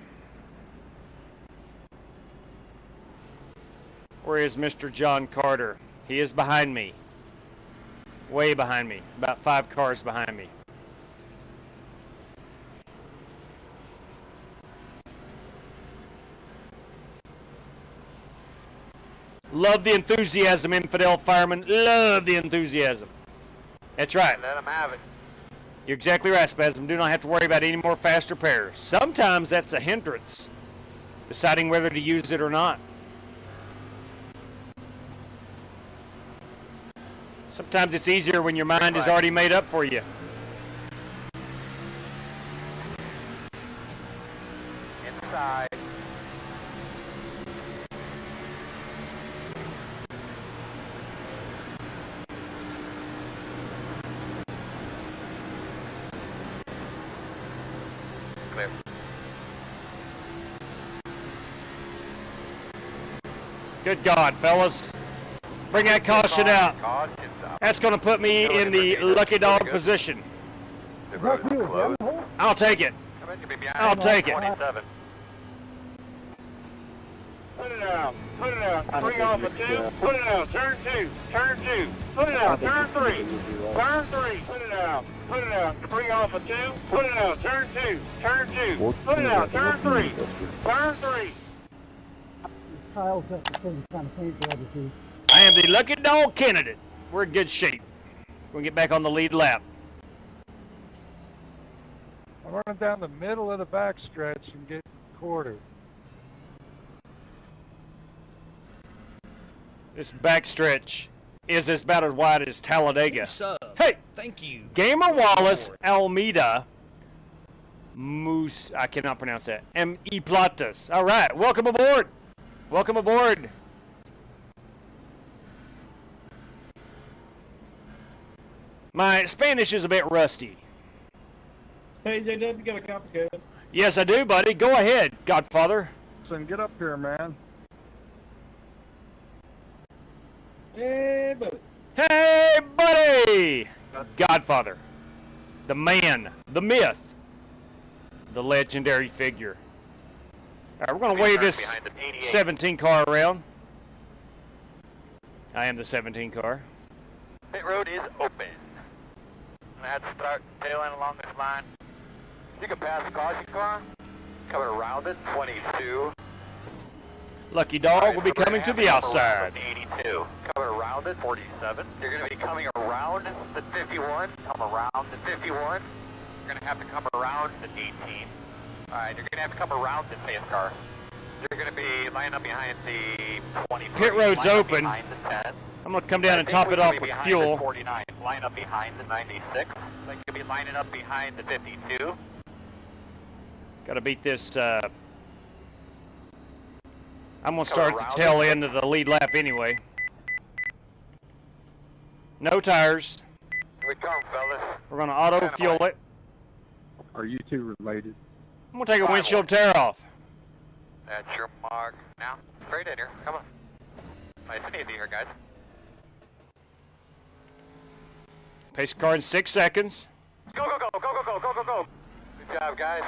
Where is Mr. John Carter? He is behind me. Way behind me. About 5 cars behind me. Love the enthusiasm, infidel fireman. Love the enthusiasm. That's right. Let him have it. You're exactly right, Spasm. Do not have to worry about any more fast repairs. Sometimes that's a hindrance, deciding whether to use it or not. Sometimes it's easier when your mind is already made up for you. Inside. Clear. Good God, fellas. Bring that caution out. That's going to put me in the lucky dog position. I'll take it. I'll take it. Put it out. Put it out. Bring off a 2. Put it out. Turn 2. Turn 2. Put it out. Turn 3. Turn 3. Put it out. Put it out. Bring off a 2. Put it out. Turn 2. Turn 2. Put it out. Turn 3. Turn 3. Kyle's got the same kind of paint job as you. I am the lucky dog candidate. We're in good shape. We'll get back on the lead lap. I'm running down the middle of the backstretch and getting quartered. This backstretch is about as wide as Talladega. Hey! Thank you. Gamer Wallace Almeida Moose. I cannot pronounce that. M.E. Platas. All right. Welcome aboard. Welcome aboard. My Spanish is a bit rusty. Hey, JW, you got a copy, Kevin? Yes, I do, buddy. Go ahead, Godfather. Son, get up here, man. Hey, buddy. Hey, buddy! Godfather. The man. The myth. The legendary figure. All right, we're going to wave this 17 car around. I am the 17 car. Pit road is open. I had to start tail end along this line. You can pass the caution car. Coming around it, 22. Lucky dog will be coming to the outside. 82. Coming around it, 47. You're going to be coming around the 51. Come around the 51. You're going to have to come around the 18. Alright, you're going to have to come around the safe car. You're going to be lining up behind the 23. Pit road's open. Behind the 10. I'm going to come down and top it off with fuel. 49. Line up behind the 96. Then you'll be lining up behind the 52. Got to beat this. I'm going to start at the tail end of the lead lap anyway. No tires. Here we come, fellas. We're going to auto fuel it. Are you two related? I'm going to take a windshield tear off. That's your mark. Now, straight in here. Come on. Nice and easy here, guys. Pace car in 6 seconds. Go, go, go, go, go, go, go, go, go. Good job, guys.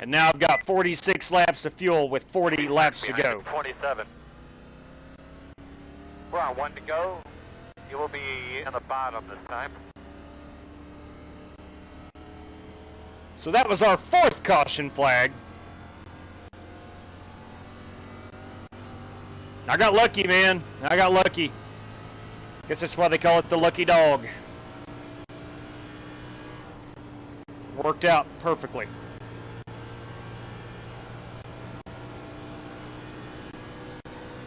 And now I've got 46 laps of fuel with 40 laps to go. 27. We're on 1 to go. You will be in the bottom this time. So that was our 4th caution flag. I got lucky, man. I got lucky. Guess that's why they call it the lucky dog. Worked out perfectly.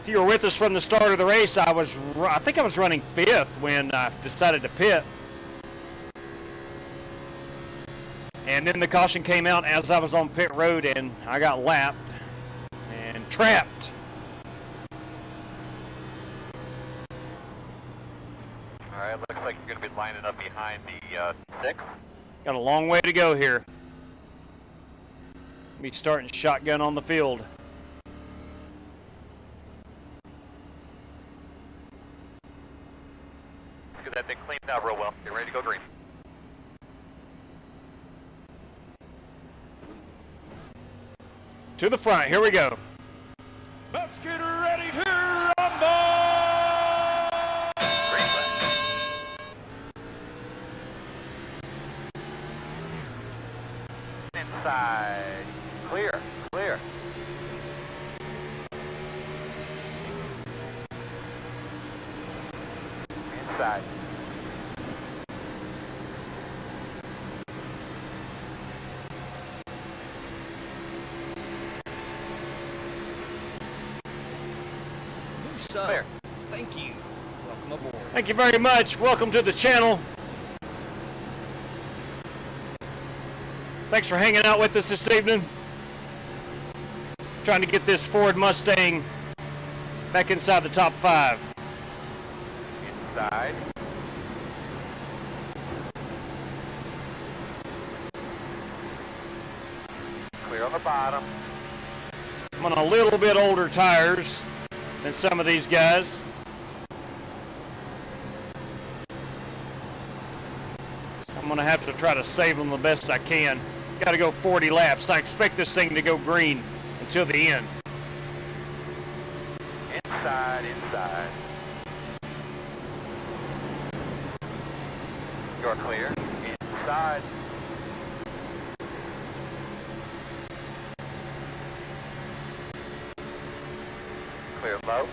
If you were with us from the start of the race, I think I was running 5th when I decided to pit. And then the caution came out as I was on pit road, and I got lapped and trapped. All right, looks like you're going to be lining up behind the 6. Got a long way to go here. Be starting shotgun on the field. Let's get that thing cleaned out real well. Get ready to go green. To the front, here we go. Let's get ready to rumble! Inside. Clear, clear. Inside. Clear. Thank you. Welcome aboard. Thank you very much. Welcome to the channel. Thanks for hanging out with us this evening. Trying to get this Ford Mustang back inside the top 5. Inside. Clear on the bottom. I'm on a little bit older tires than some of these guys. So I'm going to have to try to save them the best I can. Got to go 40 laps. I expect this thing to go green until the end. Inside, inside. You're clear. Inside. Clear low.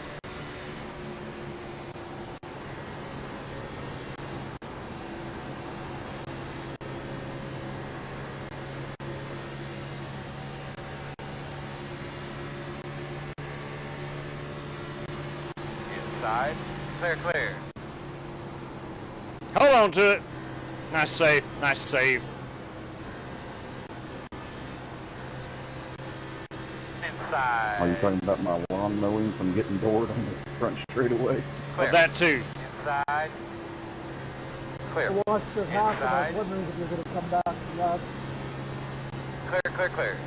Inside. Clear, clear. Hold on to it. Nice save. Nice save. Inside. Are you talking about my lawn mowing from getting bored on the front straightaway? Well, that too. Inside. Clear. I watched this happen. I Inside. was wondering if you're going to come back from that. Clear, clear, clear.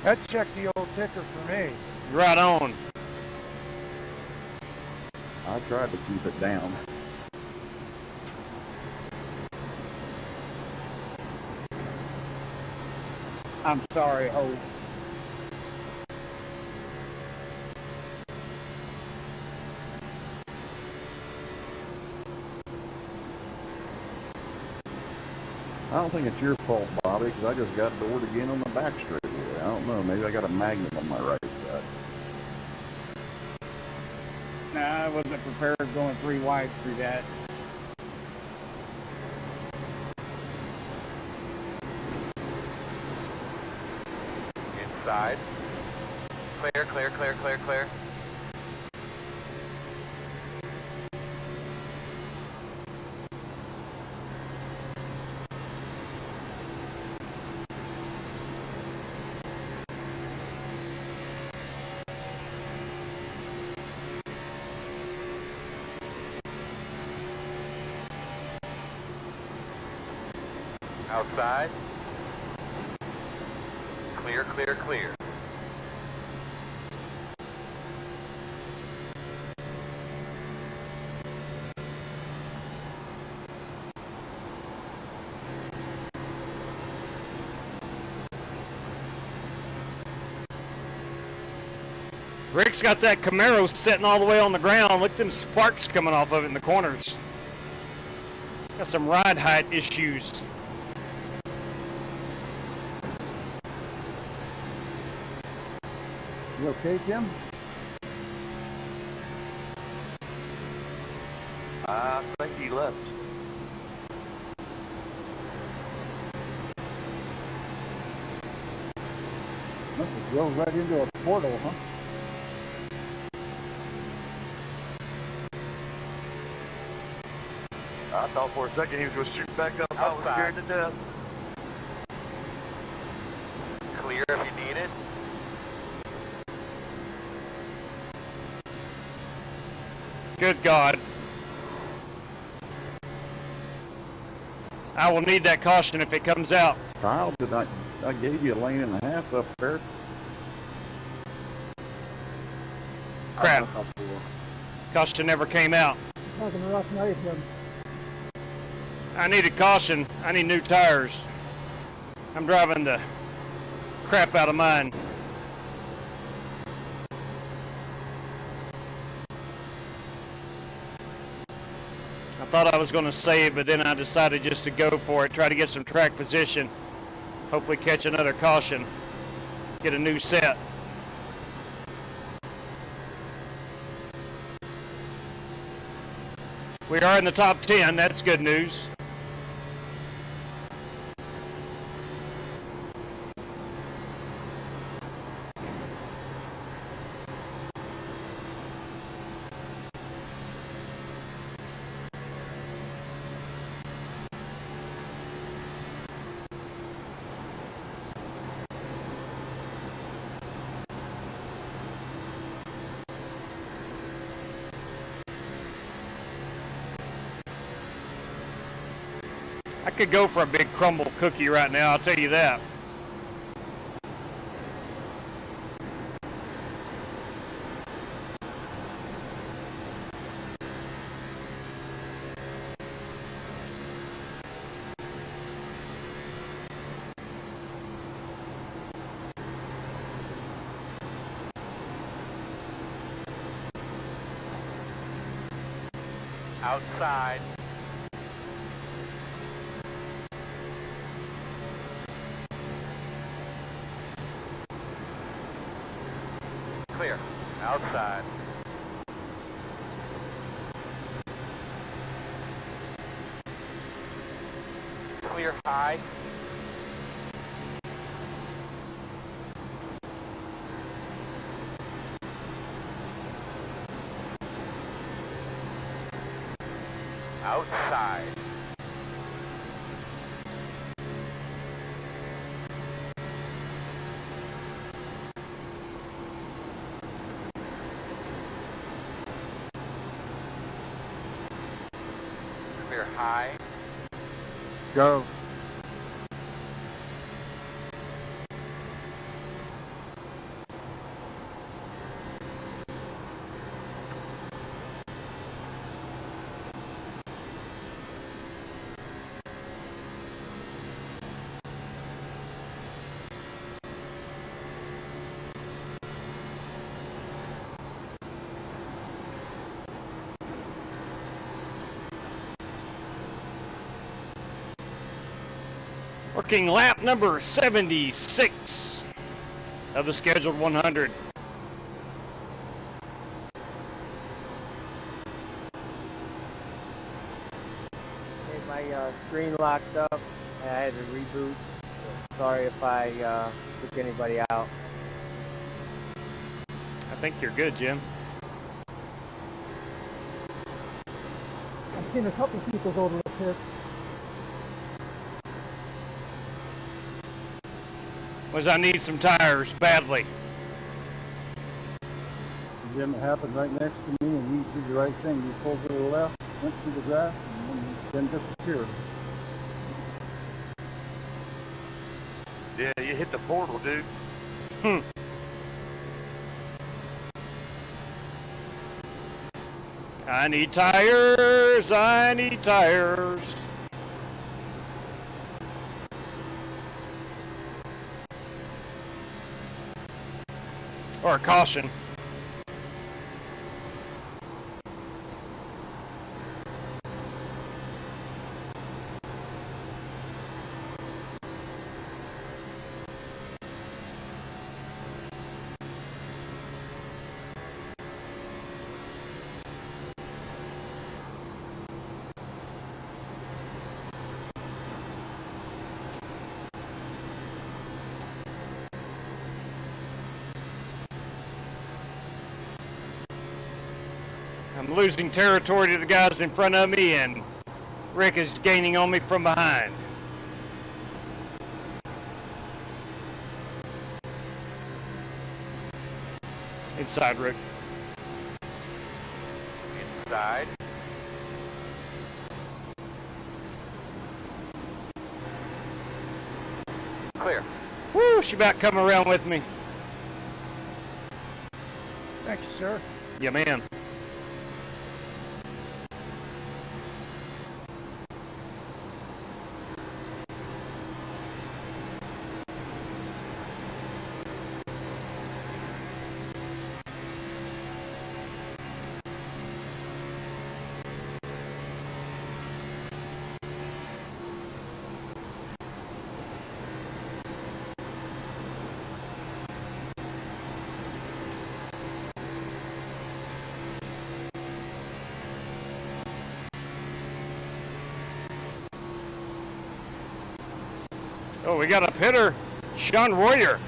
That checked the old ticker for me. Right on. I tried to keep it down. I'm sorry, Ho. I don't think it's your fault, Bobby, because I just got bored again on the back straightaway. I don't know. Maybe I got a magnet on my right side. Nah, I wasn't prepared going 3 wide through that. Inside. Clear, clear, clear, clear, clear. Outside. Clear, clear, clear. Rick's got that Camaro sitting all the way on the ground. Look at them sparks coming off of it in the corners. Got some ride height issues. You okay, Tim? I think he left. Must have drove right into a portal, huh? I thought for a second he was going to shoot back up. I was scared to death. Clear if you need it. Good God. I will need that caution if it comes out. Kyle, I gave you a lane and a half up there. Crap. Caution never came out. Having a rough night, him. I need a caution. I need new tires. I'm driving the crap out of mine. I thought I was going to save, but then I decided just to go for it, try to get some track position, hopefully catch another caution, get a new set. We are in the top 10, that's good news. I could go for a big crumble cookie right now, I'll tell you that. Outside. Clear. Outside. Clear high. Outside. Clear high. Go. Working lap number 76 of the scheduled 100. Okay, my screen locked up. I had to reboot. Sorry if I took anybody out. I think you're good, Jim. I've seen a couple people go to the pit. Was I need some tires badly. Jim, it happened right next to me, and you did the right thing. You pulled to the left, went through the grass, and then disappeared. Yeah, you hit the portal, dude. I need tires. I need tires. Or a caution. I'm losing territory to the guys in front of me, and Rick is gaining on me from behind. Inside, Rick. Inside. Clear. Woo, she about come around with me. Thank you, sir. Yeah, man. Oh, we got a pitter, Sean Royer,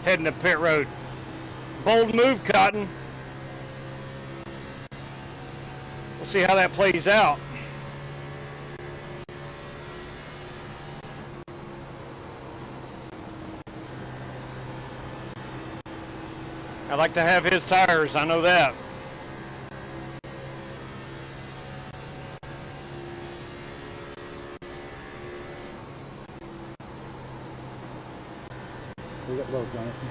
heading to pit road. Bold move, Cotton. We'll see how that plays out. I like to have his tires, I know that. We got both, Jonathan.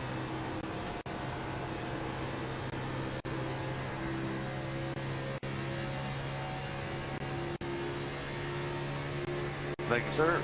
Thank you, sir.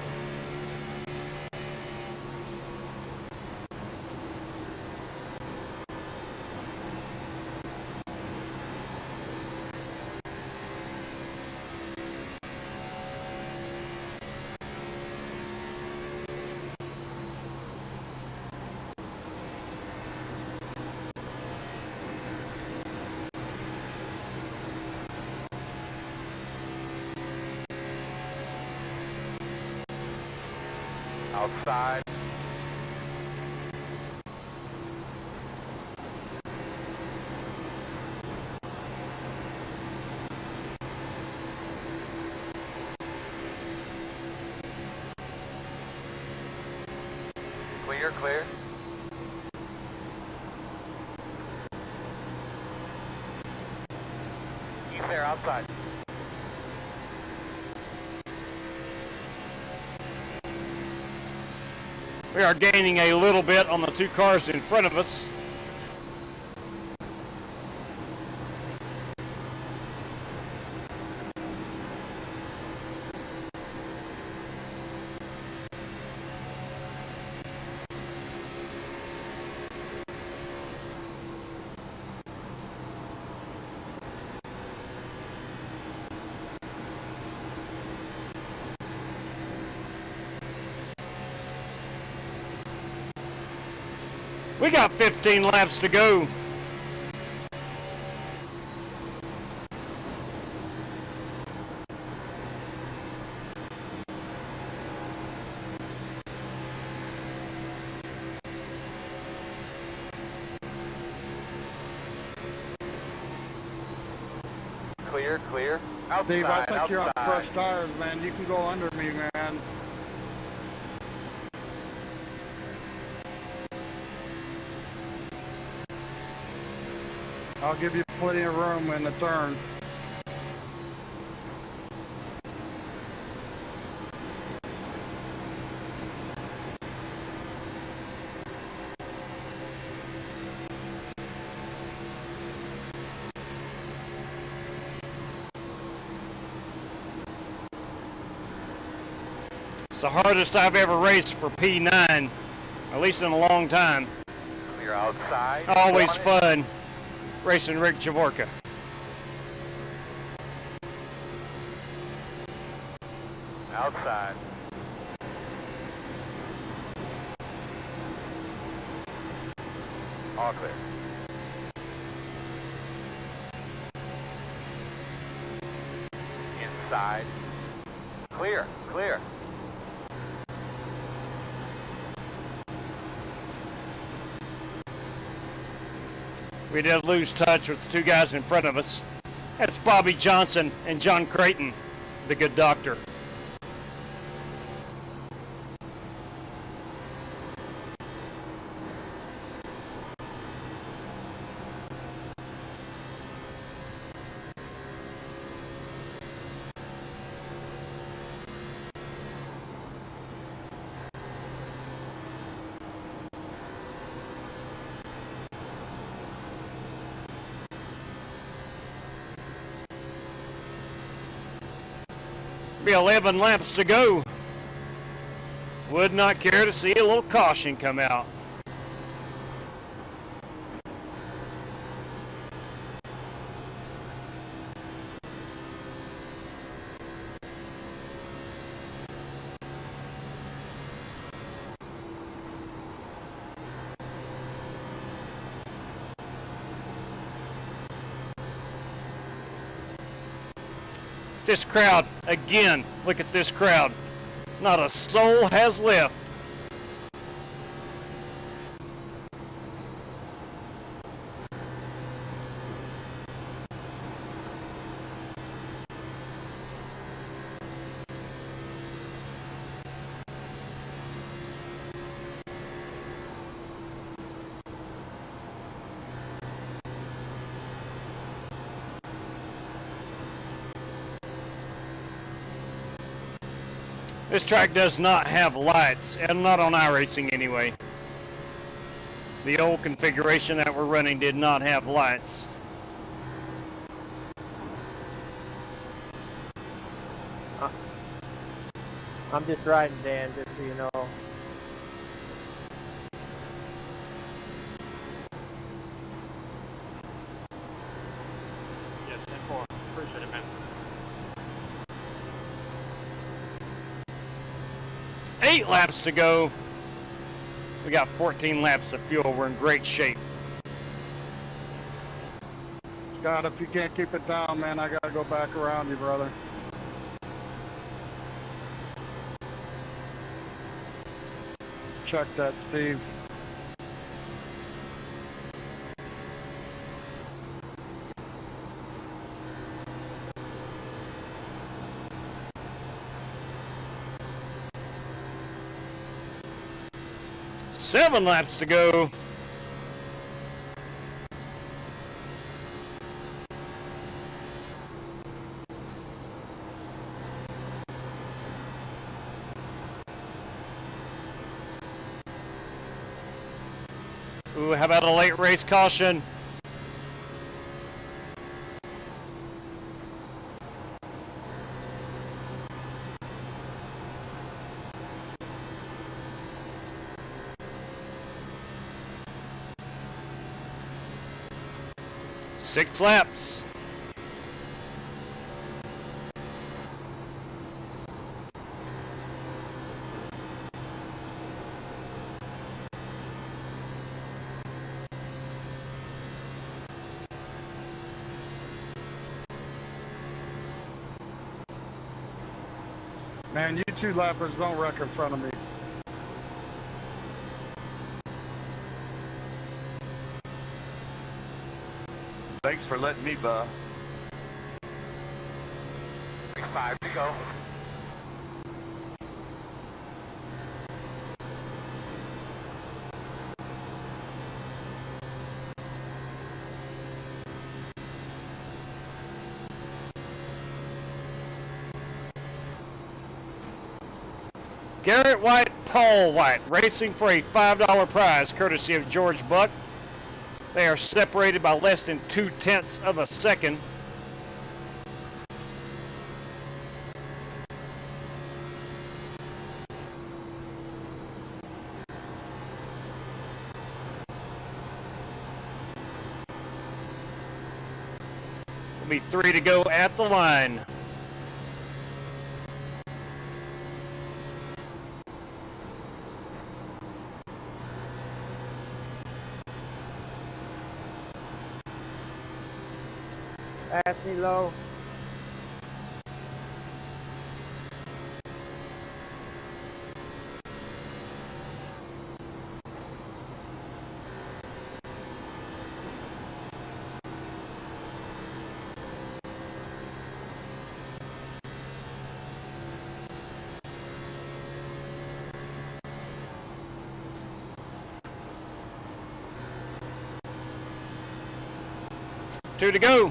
Outside. Clear, clear. He's there outside. We are gaining a little bit on the two cars in front of us. We got 15 laps to go. Clear, clear. Outside, Steve, I think outside. you're on fresh tires, man. You can go under me, man. I'll give you plenty of room in the turn. It's the hardest I've ever raced for P9, at least in a long time. Clear outside. Always fun racing Rick Javorka. Outside. All clear. Inside. Clear, clear. We did lose touch with the two guys in front of us. That's Bobby Johnson and John Creighton, the good doctor. Be 11 laps to go. Would not care to see a little caution come out. This crowd, again, look at this crowd. Not a soul has left. This track does not have lights, and not on iRacing anyway. The old configuration that we're running did not have lights. I'm just riding, Dan, just so you know. Yes, 10-4. Appreciate it, man. 8 laps to go. We got 14 laps of fuel. We're in great shape. Scott, if you can't keep it down, man, I gotta go back around you, brother. Check that, Steve. Seven laps to go. Ooh, how about a late race caution? Six laps. Man, you two lappers don't wreck in front of me. Thanks for letting me by. 5 to go. Garrett White, Paul White, racing for a $5 prize, courtesy of George Buck. They are separated by less than 0.2 of a second. Will be 3 to go at the line. Pass me low. 2 to go.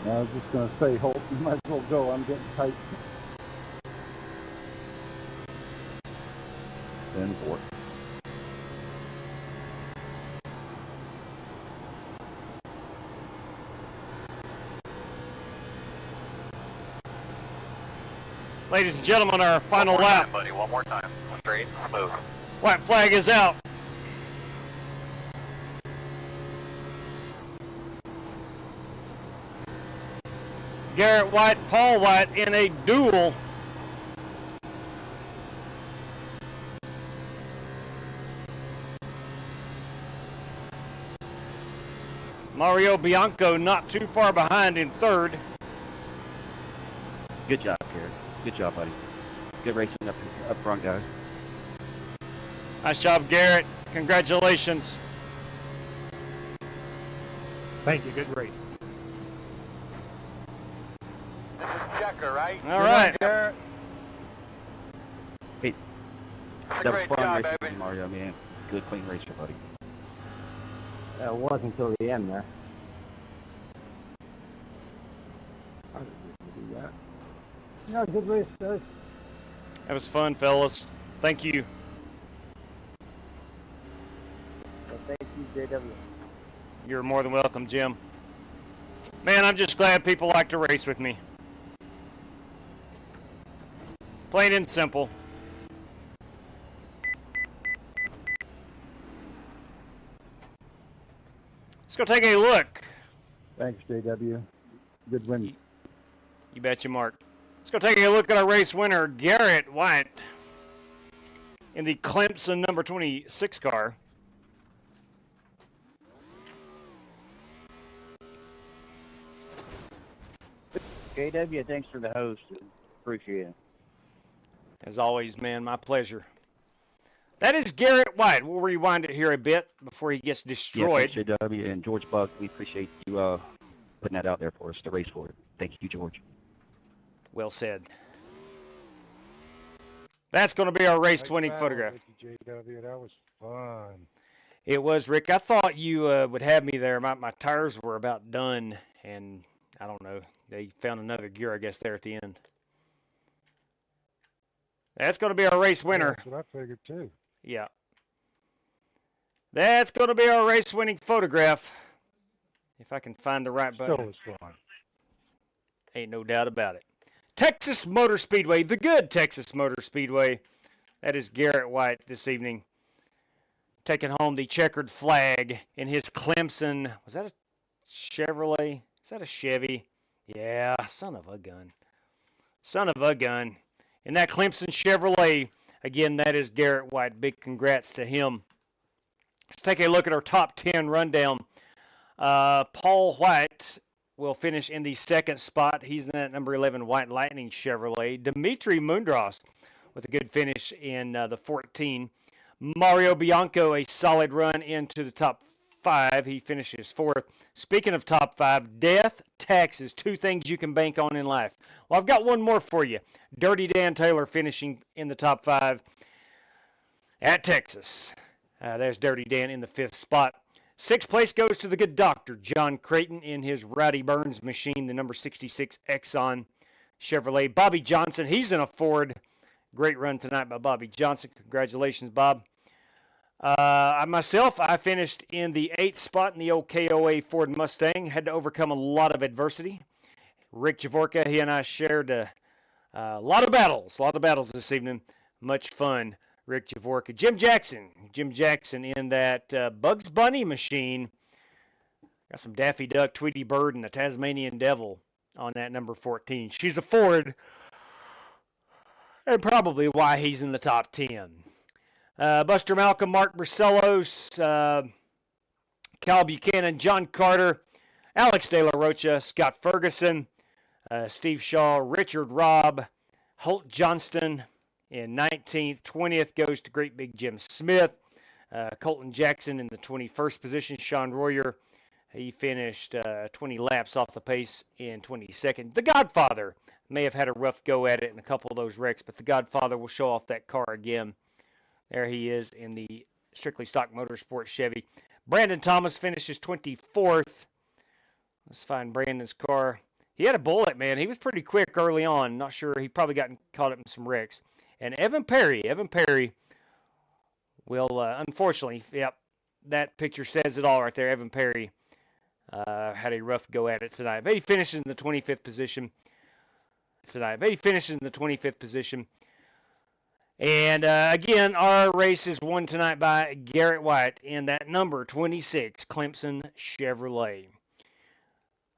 I was just going to say, Holt, you might as well go. I'm getting tight. 10-4. Ladies and gentlemen, our final One more lap. time, buddy. One more time. Straight, smooth. White flag is out. Garrett White, Paul White in a duel. Mario Bianco not too far behind in third. Good job, Garrett. Good job, buddy. Good racing up front, guys. Nice job, Garrett. Congratulations. Thank you. Good race. This is Checker, right? All right. Hey, That's a that was great fun job, racing, baby. Mario, man. Good, clean race, buddy. It wasn't until the end there. I didn't do that. No, good race, guys. That was fun, fellas. Thank you. So thank you, JW. You're more than welcome, Jim. Man, I'm just glad people like to race with me. Plain and simple. Let's go take a look. Thanks, JW. Good win. You betcha, Mark. Let's go take a look at our race winner, Garrett White, in the Clemson number 26 car. JW, thanks for the host. Appreciate it. As always, man, my pleasure. That is Garrett White. We'll rewind it here a bit before he gets destroyed. Yeah, thanks, JW, and George Buck, we appreciate you putting that out there for us to race for it. Thank you, George. Well said. That's going to be our race winning photograph. JW, that was fun. It was, Rick. I thought you would have me there. My tires were about done, and I don't know. They found another gear, I guess, there at the end. That's going to be our race winner. That's what I figured, too. Yeah. That's going to be our race winning photograph. If I can find the right button. Still was fun. Ain't no doubt about it. Texas Motor Speedway, the good Texas Motor Speedway. That is Garrett White this evening. Taking home the checkered flag in his Clemson. Was that a Chevrolet? Is that a Chevy? Yeah, son of a gun. Son of a gun. In that Clemson Chevrolet, again, that is Garrett White. Big congrats to him. Let's take a look at our top 10 rundown. Paul White will finish in the second spot. He's in that number 11 White Lightning Chevrolet. Dimitri Mundros with a good finish in the 14. Mario Bianco, a solid run into the top 5. He finishes 4th. Speaking of top 5, death, taxes, 2 things you can bank on in life. Well, I've got one more for you. Dirty Dan Taylor finishing in the top 5 at Texas. There's Dirty Dan in the 5th spot. 6th place goes to the good doctor, John Creighton, in his Rowdy Burns machine, the number 66 Exxon Chevrolet. Bobby Johnson, he's in a Ford. Great run tonight by Bobby Johnson. Congratulations, Bob. Myself, I finished in the 8th spot in the old KOA Ford Mustang. Had to overcome a lot of adversity. Rick Javorka, he and I shared a lot of battles this evening. Much fun. Rick Javorka. Jim Jackson in that Bugs Bunny machine. Got some Daffy Duck, Tweety Bird, and the Tasmanian Devil on that number 14. She's a Ford, and probably why he's in the top 10. Buster Malcolm, Mark Barcelos, Cal Buchanan, John Carter, Alex De La Rocha, Scott Ferguson, Steve Shaw, Richard Robb, Holt Johnston in 19th. 20th goes to Great Big Jim Smith. Colton Jackson in the 21st position. Sean Royer He finished 20 laps off the pace in 22nd. The Godfather may have had a rough go at it in a couple of those wrecks, but the Godfather will show off that car again. There he is in the Strictly Stock Motorsports Chevy. Brandon Thomas finishes 24th. Let's find Brandon's car. He had a bullet, man. He was pretty quick early on. Not sure. He probably got caught up in some wrecks. And Evan Perry will, unfortunately, yep, that picture says it all right there. Evan Perry had a rough go at it tonight. But he finishes in the 25th position And again, our race is won tonight by Garrett White in that number 26 Clemson Chevrolet.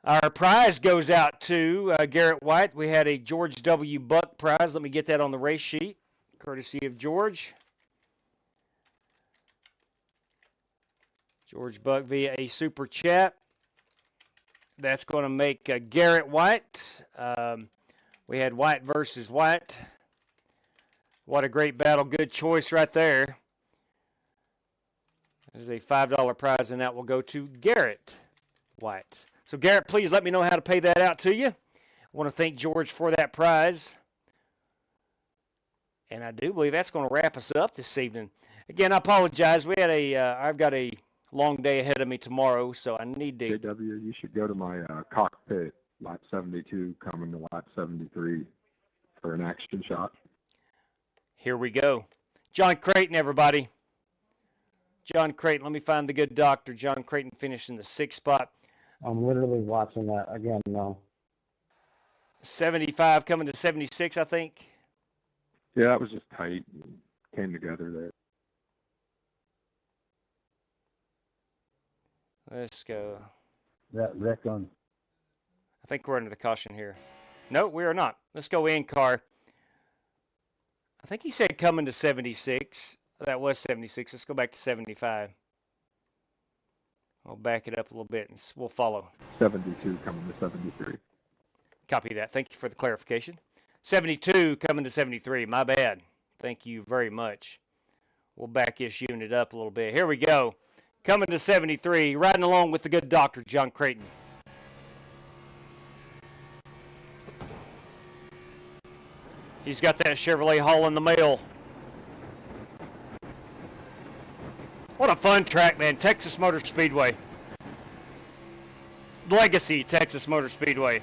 Our prize goes out to Garrett White. We had a George W. Buck prize. Let me get that on the race sheet, courtesy of George. George Buck via a super chat. That's going to make Garrett White. We had White versus White. What a great battle. Good choice right there. There's a $5 prize, and that will go to Garrett White. So, Garrett, please let me know how to pay that out to you. I want to thank George for that prize. And I do believe that's going to wrap us up this evening. Again, I apologize. We had I've got a long day ahead of me tomorrow, so I need to. JW, you should go to my cockpit, lap 72, coming to lap 73 for an action shot. Here we go. John Creighton, everybody. John Creighton, let me find the good doctor. John Creighton finished in the 6th spot. I'm literally watching that again now. 75 coming to 76, I think. Yeah, it was just tight. And came together there. Let's go. That wreck on. I think we're under the caution here. No, we are not. Let's go in car. I think he said coming to 76. That was 76. Let's go back to 75. I'll back it up a little bit and we'll follow. 72 coming to 73. Copy that. Thank you for the clarification. 72 coming to 73. My bad. Thank you very much. We'll back this unit up a little bit. Here we go. Coming to 73. Riding along with the good doctor, John Creighton. He's got that Chevrolet hauling the mail. What a fun track, man. Texas Motor Speedway. Legacy Texas Motor Speedway.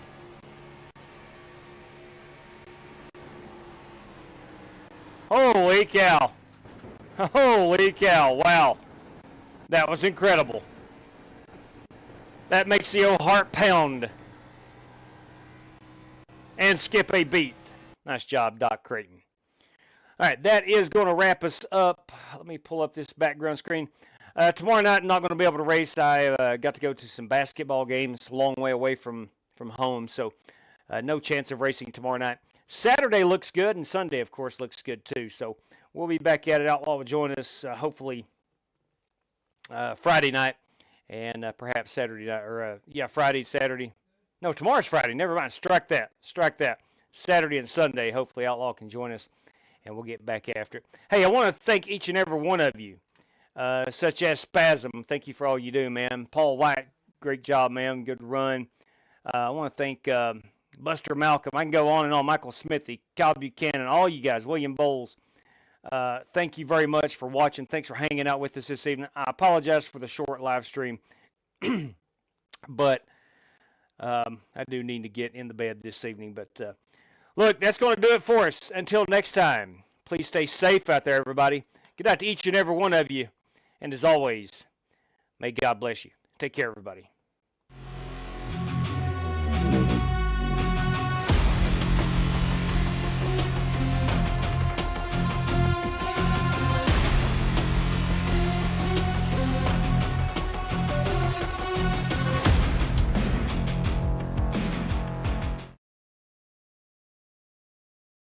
Holy cow. Holy cow. Wow. That was incredible. That makes the old heart pound. And skip a beat. Nice job, Doc Creighton. All right, that is going to wrap us up. Let me pull up this background screen. Tomorrow night, I'm not going to be able to race. I got to go to some basketball games a long way away from home, so no chance of racing tomorrow night. Saturday looks good, and Sunday, of course, looks good too. So we'll be back at it. Outlaw will join us hopefully Friday night and perhaps Saturday night. Or, Friday, Saturday. No, tomorrow's Friday. Never mind. Strike that. Saturday and Sunday, hopefully Outlaw can join us, and we'll get back after it. Hey, I want to thank each and every one of you, such as Spasm. Thank you for all you do, man. Paul White, great job, man. Good run. I want to thank Buster Malcolm. I can go on and on. Michael Smithy, Kyle Buchanan, all you guys, William Bowles. Thank you very much for watching. Thanks for hanging out with us this evening. I apologize for the short live stream, but I do need to get in the bed this evening. But look, that's going to do it for us. Until next time, please stay safe out there, everybody. Good night to each and every one of you. And as always, may God bless you. Take care, everybody.